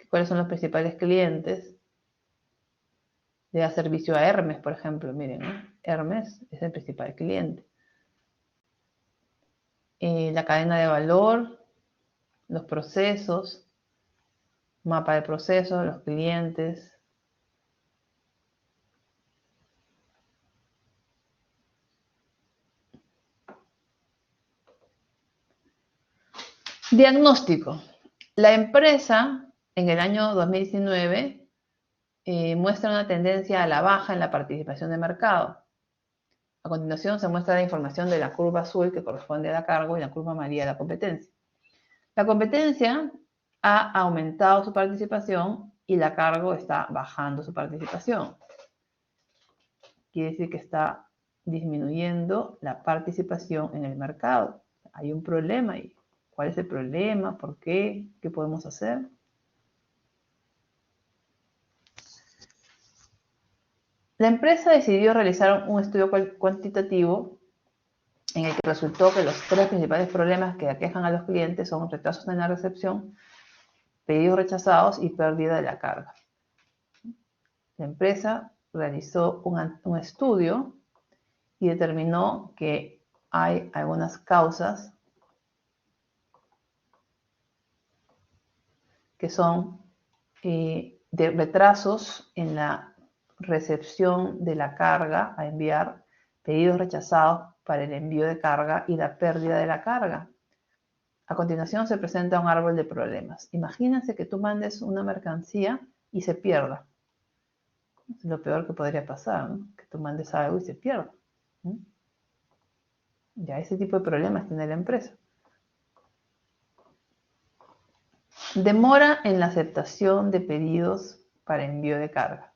cuáles son los principales clientes. Le da servicio a Hermes, por ejemplo, miren, ¿no? Hermes es el principal cliente. La cadena de valor, los procesos, mapa de procesos, los clientes. Diagnóstico. La empresa en el año 2019 muestra una tendencia a la baja en la participación de mercado. A continuación se muestra la información de la curva azul que corresponde a la cargo y la curva amarilla a la competencia. La competencia ha aumentado su participación y la cargo está bajando su participación. Quiere decir que está disminuyendo la participación en el mercado. Hay un problema ahí. ¿Cuál es el problema? ¿Por qué? ¿Qué podemos hacer? La empresa decidió realizar un estudio cuantitativo en el que resultó que los 3 principales problemas que aquejan a los clientes son retrasos en la recepción, pedidos rechazados y pérdida de la carga. La empresa realizó un estudio y determinó que hay algunas causas que son de retrasos en la recepción de la carga a enviar, pedidos rechazados para el envío de carga y la pérdida de la carga. A continuación se presenta un árbol de problemas. Imagínense que tú mandes una mercancía y se pierda. Es lo peor que podría pasar, ¿no? Que tú mandes algo y se pierda. Ya ese tipo de problemas tiene la empresa. Demora en la aceptación de pedidos para envío de carga.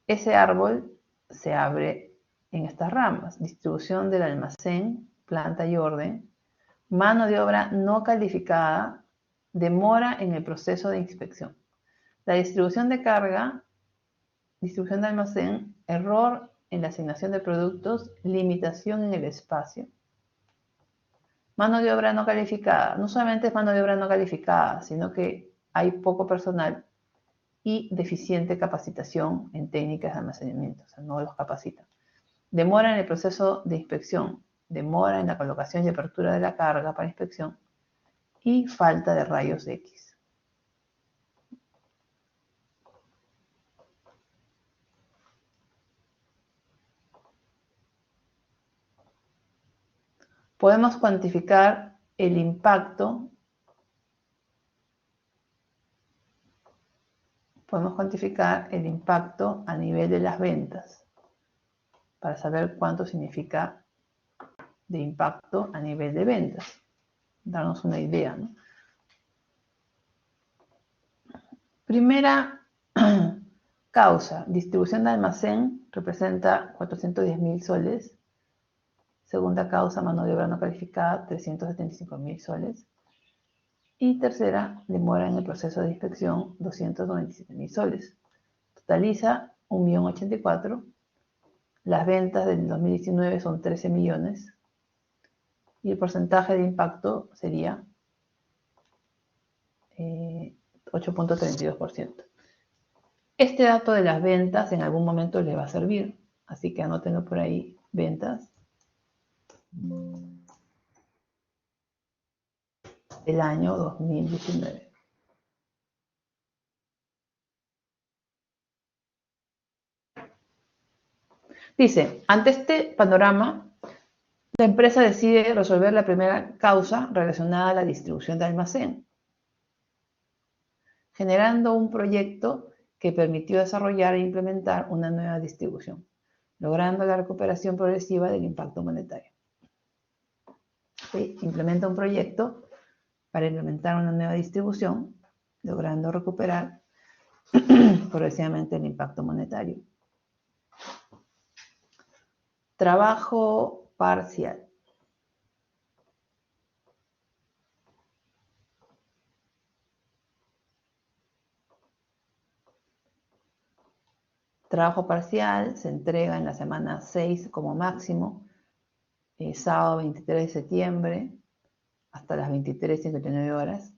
Ese árbol se abre en estas ramas: distribución del almacén, planta y orden, mano de obra no calificada, demora en el proceso de inspección. La distribución de carga, distribución de almacén, error en la asignación de productos, limitación en el espacio. Mano de obra no calificada. No solamente es mano de obra no calificada, sino que hay poco personal y deficiente capacitación en técnicas de almacenamiento. O sea, no los capacitan. demora en el proceso de inspección, demora en la colocación y apertura de la carga para inspección y falta de rayos X. Podemos cuantificar el impacto a nivel de las ventas para saber cuánto significa de impacto a nivel de ventas. Darnos una idea, ¿no? Primera causa, distribución de almacén representa 410.000 soles. Segunda causa, mano de obra no calificada, 375.000 soles. Y tercera, demora en el proceso de inspección, 297.000 soles. Totaliza 1.084.000. Las ventas del 2019 son 13 millones. Y el porcentaje de impacto sería 8.32%. Este dato de las ventas en algún momento les va a servir, así que anótenlo por ahí, ventas del año 2019. Dice, ante este panorama, la empresa decide resolver la primera causa relacionada a la distribución de almacén, generando un proyecto que permitió desarrollar e implementar una nueva distribución, logrando la recuperación progresiva del impacto monetario. ¿Sí? Implementa un proyecto para implementar una nueva distribución, logrando recuperar progresivamente el impacto monetario. Trabajo parcial. Trabajo parcial se entrega en la semana 6 como máximo, sábado 23 de septiembre hasta las 23:59 horas.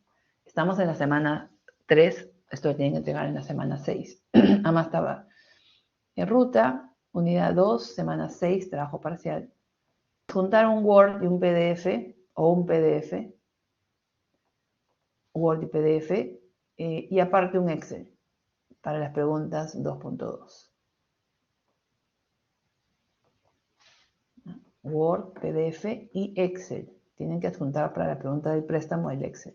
Estamos en la semana 3, esto lo tienen que entregar en la semana 6, a más tardar. En ruta, unidad 2, semana 6, trabajo parcial. Juntar un Word y un PDF, o un PDF, Word y PDF, y aparte un Excel para las preguntas 2.2. Word, PDF y Excel. Tienen que adjuntar para la pregunta del préstamo el Excel.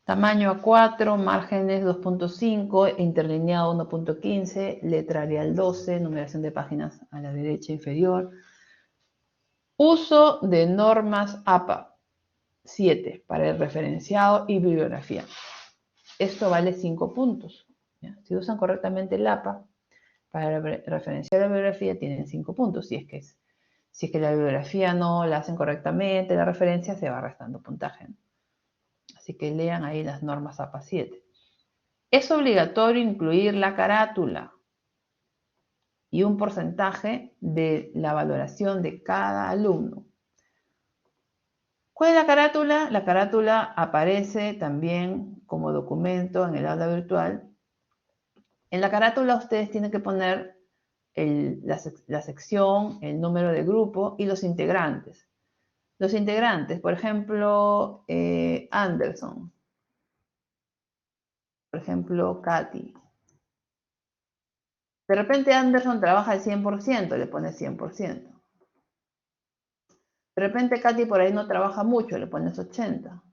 Tamaño A4, márgenes 2.5, interlineado 1.15, letra Arial 12, numeración de páginas a la derecha inferior. Uso de normas APA 7 para el referenciado y bibliografía. Esto vale 5 puntos. ¿Ya? Si usan correctamente el APA para referenciar la bibliografía, tienen 5 puntos. Si es que la bibliografía no la hacen correctamente, la referencia se va restando puntaje, ¿no? Así que lean ahí las normas APA 7. Es obligatorio incluir la carátula y un porcentaje de la valoración de cada alumno. ¿Cuál es la carátula? La carátula aparece también como documento en el aula virtual. En la carátula ustedes tienen que poner la sección, el número de grupo y los integrantes. Los integrantes, por ejemplo, Anderson. Por ejemplo, Katy. De repente Anderson trabaja al 100%, le pone 100%. De repente Katy por ahí no trabaja mucho, le pones 80.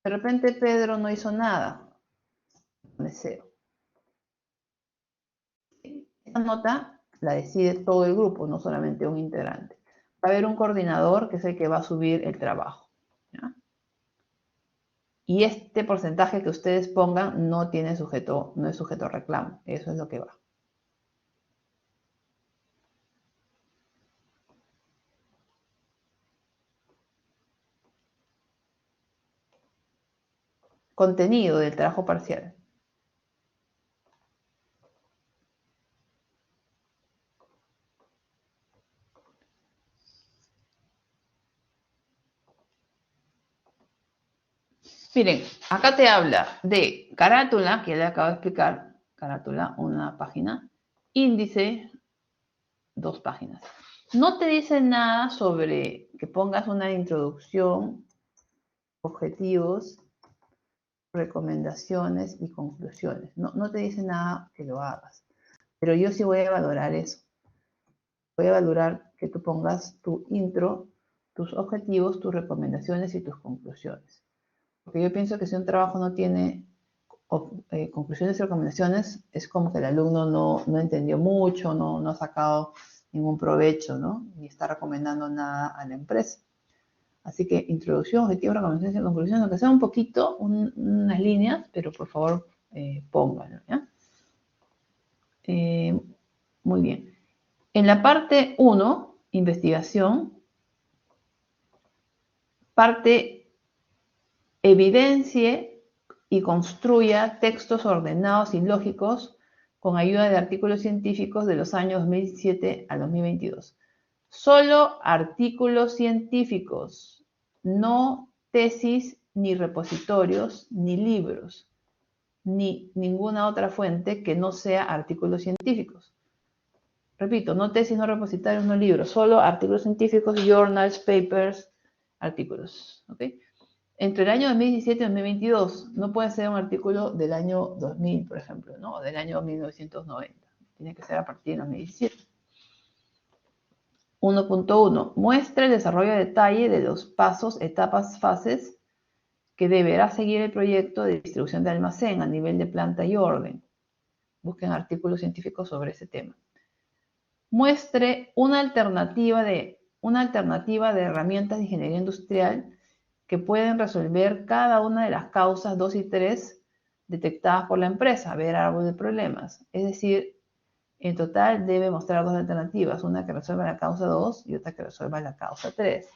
De repente Pedro no hizo nada, le pones 0. Esta nota la decide todo el grupo, no solamente un integrante. Va a haber un coordinador que es el que va a subir el trabajo, ¿ya? Y este porcentaje que ustedes pongan no tiene sujeto, no es sujeto a reclamo. Eso es lo que va. Contenido del trabajo parcial. Miren, acá te habla de carátula, que ya le acabo de explicar, carátula, una página, índice, 2 páginas. No te dice nada sobre que pongas una introducción, objetivos, recomendaciones y conclusiones. No te dice nada que lo hagas. Pero yo sí voy a valorar eso. Voy a valorar que tú pongas tu intro, tus objetivos, tus recomendaciones y tus conclusiones. Porque yo pienso que si un trabajo no tiene conclusiones y recomendaciones, es como que el alumno no entendió mucho, no ha sacado ningún provecho, ¿no? Ni está recomendando nada a la empresa. Así que introducción, objetivos, recomendaciones y conclusiones, aunque sea un poquito, unas líneas, pero por favor pónganlo, ¿ya? Muy bien. En la parte 1, investigación, parte evidencie y construya textos ordenados y lógicos con ayuda de artículos científicos de los años 2007 al 2022. Solo artículos científicos, no tesis, ni repositorios, ni libros, ni ninguna otra fuente que no sea artículos científicos. Repito, no tesis, no repositorios, no libros, solo artículos científicos, journals, papers, artículos. ¿Ok? Entre el año 2017 y 2022, no puede ser un artículo del año 2000, por ejemplo, ¿no? O del año 1990. Tiene que ser a partir de 2017. 1.1. Muestra el desarrollo a detalle de los pasos, etapas, fases que deberá seguir el proyecto de distribución de almacén a nivel de planta y orden. Busquen artículos científicos sobre ese tema. Muestre una alternativa de herramientas de ingeniería industrial que pueden resolver cada una de las causas 2 y 3 detectadas por la empresa, ver árbol de problemas. Es decir, en total debe mostrar 2 alternativas, una que resuelva la causa 2 y otra que resuelva la causa 3.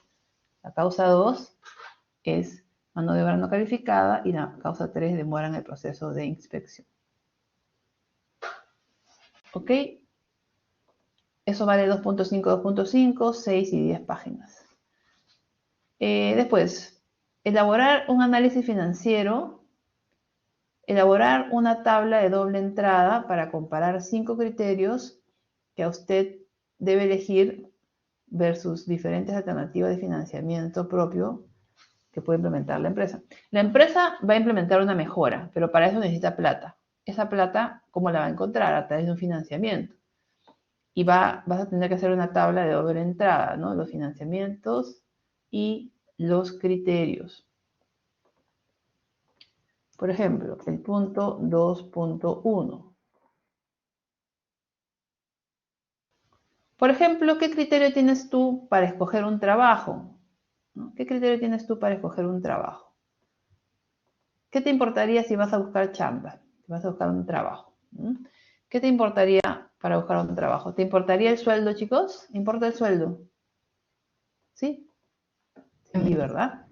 La causa 2 es mano de obra no calificada y la causa 3 demora en el proceso de inspección. ¿Ok? Eso vale 2.5, 2.5, 6 y 10 páginas. Después, elaborar un análisis financiero, elaborar una tabla de doble entrada para comparar 5 criterios que usted debe elegir versus diferentes alternativas de financiamiento propio que puede implementar la empresa. La empresa va a implementar una mejora, pero para eso necesita plata. Esa plata, ¿cómo la va a encontrar? A través de un financiamiento. Y vas a tener que hacer una tabla de doble entrada, ¿no? Los financiamientos y los criterios. Por ejemplo, el punto 2.1. Por ejemplo, ¿qué criterio tienes tú para escoger un trabajo? ¿No? ¿Qué criterio tienes tú para escoger un trabajo? ¿Qué te importaría si vas a buscar chamba? Si vas a buscar un trabajo. ¿Qué te importaría para buscar un trabajo? ¿Te importaría el sueldo, chicos? ¿Importa el sueldo? ¿Sí? Sí, ¿verdad?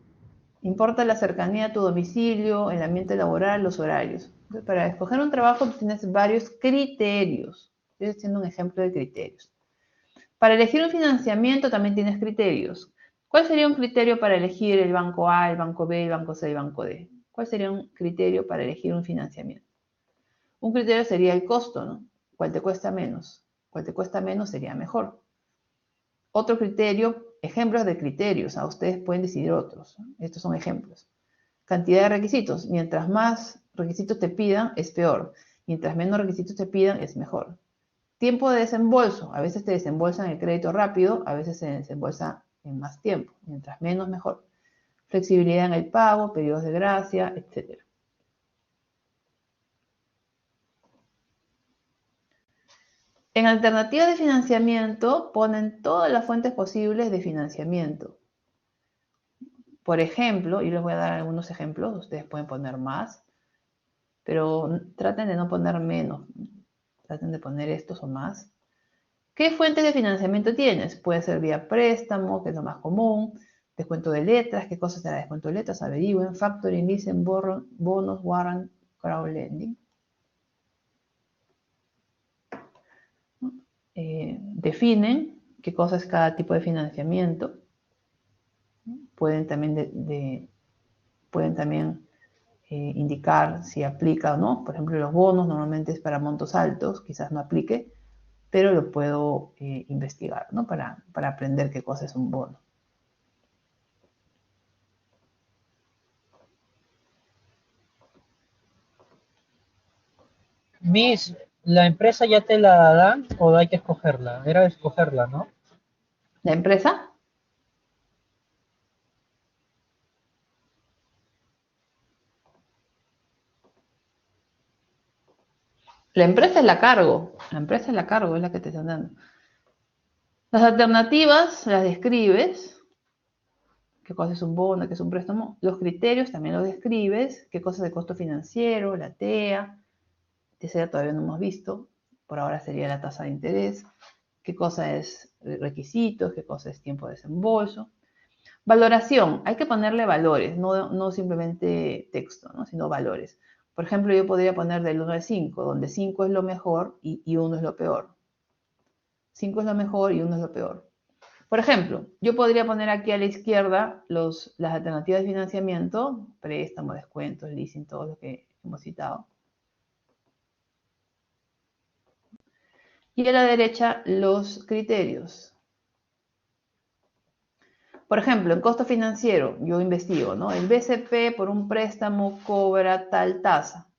Importa la cercanía a tu domicilio, el ambiente laboral, los horarios. Entonces, para escoger un trabajo tienes varios criterios. Estoy haciendo un ejemplo de criterios. Para elegir un financiamiento también tienes criterios. ¿Cuál sería un criterio para elegir el banco A, el banco B, el banco C, el banco D? ¿Cuál sería un criterio para elegir un financiamiento? Un criterio sería el costo, ¿no? ¿Cuál te cuesta menos? ¿Cuál te cuesta menos sería mejor? Otro criterio, ejemplos de criterios, ustedes pueden decidir otros, ¿no? Estos son ejemplos. Cantidad de requisitos, mientras más requisitos te pidan, es peor. Mientras menos requisitos te pidan, es mejor. Tiempo de desembolso, a veces te desembolsan el crédito rápido, a veces se desembolsa en más tiempo. Mientras menos, mejor. Flexibilidad en el pago, periodos de gracia, etc. En alternativas de financiamiento ponen todas las fuentes posibles de financiamiento. Por ejemplo, y les voy a dar algunos ejemplos, ustedes pueden poner más, pero traten de no poner menos, traten de poner estos o más. ¿Qué fuentes de financiamiento tienes? Puede ser vía préstamo, que es lo más común, descuento de letras, ¿qué cosa será descuento de letras? Averigüen, factoring, leasing, bonos, warrant, crowdlending. Definen qué cosa es cada tipo de financiamiento. Pueden también indicar si aplica o no. Por ejemplo, los bonos normalmente es para montos altos, quizás no aplique, pero lo puedo investigar, ¿no? Para aprender qué cosa es un bono. Miss, ¿la empresa ya te la dan o hay que escogerla? Era escogerla, ¿no? ¿La empresa? La empresa es la cargo. La empresa es la cargo, es la que te están dando. Las alternativas las describes. ¿Qué cosa es un bono? ¿Qué es un préstamo? Los criterios también los describes. ¿Qué cosa es el costo financiero? La TEA. TCA todavía no hemos visto. Por ahora sería la tasa de interés. ¿Qué cosa es requisitos? ¿Qué cosa es tiempo de desembolso? Valoración. Hay que ponerle valores, no simplemente texto, ¿no? Sino valores. Por ejemplo, yo podría poner del 1 al 5, donde 5 es lo mejor y 1 es lo peor. 5 es lo mejor y 1 es lo peor. Por ejemplo, yo podría poner aquí a la izquierda las alternativas de financiamiento, préstamo, descuentos, leasing, todo lo que hemos citado. Y a la derecha los criterios. Por ejemplo, en costo financiero, yo investigo, ¿no? El BCP por un préstamo cobra tal tasa.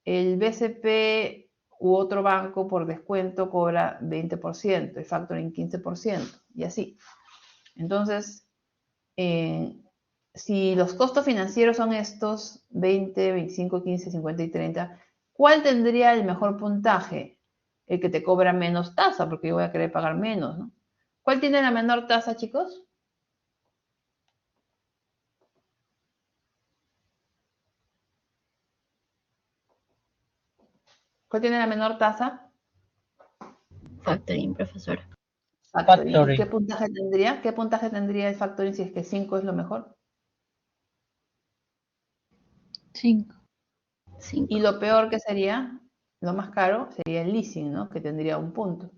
El BCP u otro banco por descuento cobra 20%, el factoring 15%, y así. Entonces, si los costos financieros son estos, 20, 25, 15, 50 y 30, ¿cuál tendría el mejor puntaje? El que te cobra menos tasa, porque yo voy a querer pagar menos, ¿no? ¿Cuál tiene la menor tasa, chicos? ¿Cuál tiene la menor tasa? Factoring, profesora. Factoring. Factoring. ¿Qué puntaje tendría? ¿Qué puntaje tendría el factoring si es que 5 es lo mejor? 5. 5. Y lo peor que sería, lo más caro, sería el leasing, ¿no? Que tendría 1 punto.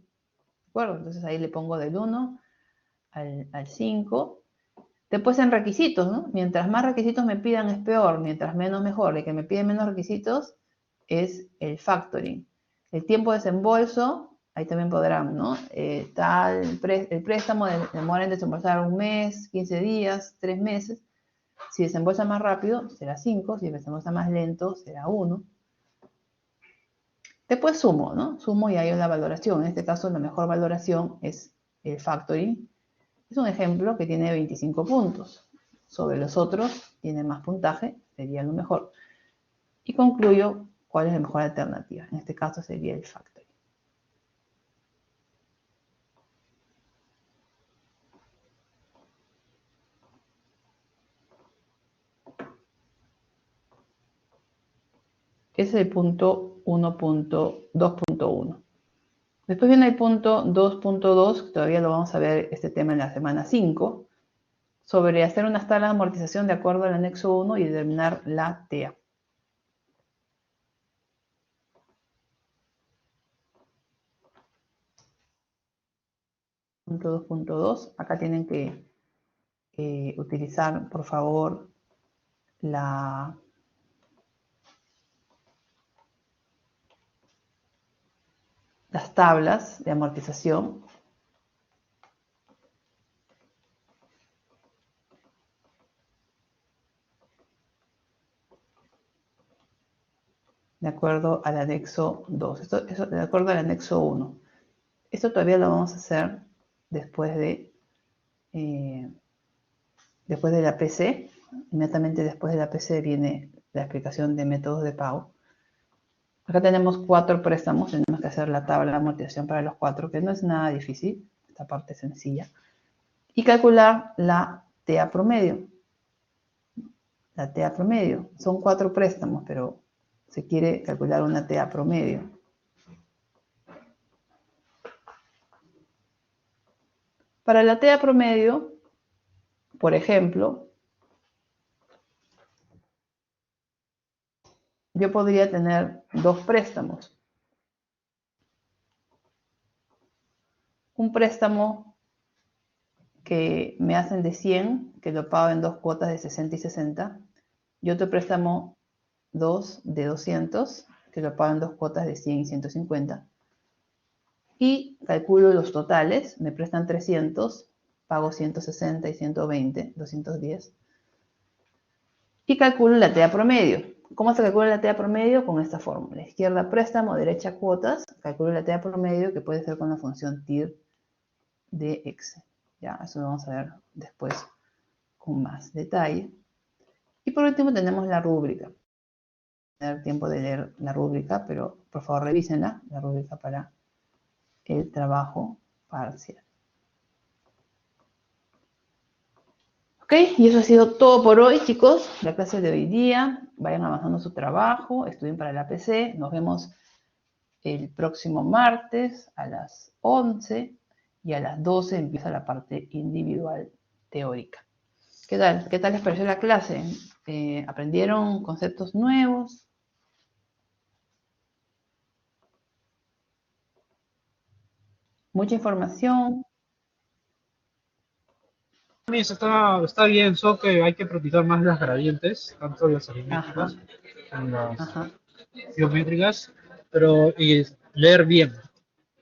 ¿De acuerdo? Entonces ahí le pongo del 1 al 5. Después en requisitos, ¿no? Mientras más requisitos me pidan es peor, mientras menos mejor. El que me pide menos requisitos es el factoring. El tiempo de desembolso, ahí también podrán, ¿no? El préstamo demora en desembolsar 1 mes, 15 días, 3 meses. Si desembolsa más rápido, será 5. Si desembolsa más lento, será 1. Después sumo, ¿no? Sumo y hay una valoración. En este caso, la mejor valoración es el factoring. Es un ejemplo que tiene 25 puntos. Sobre los otros, tiene más puntaje, sería lo mejor. Y concluyo cuál es la mejor alternativa. En este caso sería el factoring. Ese es el punto 1.2.1. Después viene el punto 2.2, que todavía lo vamos a ver este tema en la semana 5, sobre hacer unas tablas de amortización de acuerdo al anexo 1 y determinar la TEA. Punto 2.2, acá tienen que utilizar, por favor, las tablas de amortización. De acuerdo al anexo 2. Eso de acuerdo al anexo 1. Esto todavía lo vamos a hacer después de la PC. Inmediatamente después de la PC viene la explicación de métodos de pago. Acá tenemos 4 préstamos, tenemos que hacer la tabla de amortización para los 4, que no es nada difícil, esta parte es sencilla. Y calcular la TEA promedio. La TEA promedio. Son 4 préstamos, pero se quiere calcular una TEA promedio. Para la TEA promedio, por ejemplo, yo podría tener 2 préstamos. Un préstamo que me hacen de 100, que lo pago en 2 cuotas de 60 y 60, y otro préstamo 2 de 200, que lo pagan 2 cuotas de 100 y 150. Y calculo los totales, me prestan 300, pago 160 y 120, 210. Y calculo la TEA promedio. ¿Cómo se calcula la TEA promedio? Con esta fórmula. Izquierda préstamo, derecha cuotas. Calculo la TEA promedio, que puede ser con la función TIR de Excel. Ya, eso lo vamos a ver después con más detalle. Y por último tenemos la rúbrica. No tener tiempo de leer la rúbrica, pero por favor revísenla, la rúbrica para el trabajo parcial. Ok, y eso ha sido todo por hoy, chicos. La clase de hoy día. Vayan avanzando su trabajo, estudien para el APC. Nos vemos el próximo martes a las 11 y a las 12 empieza la parte individual teórica. ¿Qué tal? ¿Qué tal les pareció la clase? ¿Aprendieron conceptos nuevos? ¿Mucha información? Miss, está bien, solo que hay que practicar más las gradientes, tanto las aritméticas como las Ajá. geométricas, pero y leer bien.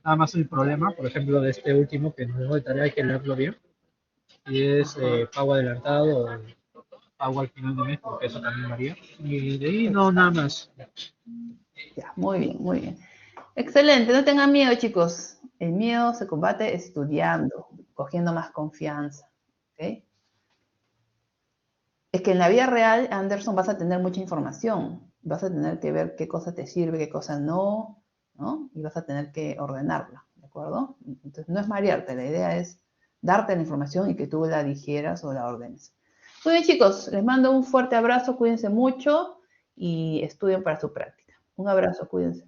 Nada más el problema, por ejemplo, de este último que nos dejó de tarea, hay que leerlo bien. Y es Ajá. pago adelantado o pago al final de mes, porque eso también varía. Y de ahí no, nada Exacto. más. Ya, muy bien, muy bien. Excelente, no tengan miedo, chicos. El miedo se combate estudiando, cogiendo más confianza. ¿Ok? Es que en la vida real, Anderson, vas a tener mucha información. Vas a tener que ver qué cosa te sirve, qué cosa no, ¿no? Y vas a tener que ordenarla, ¿de acuerdo? Entonces, no es marearte, la idea es darte la información y que tú la digieras o la ordenes. Muy bien, chicos, les mando un fuerte abrazo, cuídense mucho y estudien para su práctica. Un abrazo, cuídense.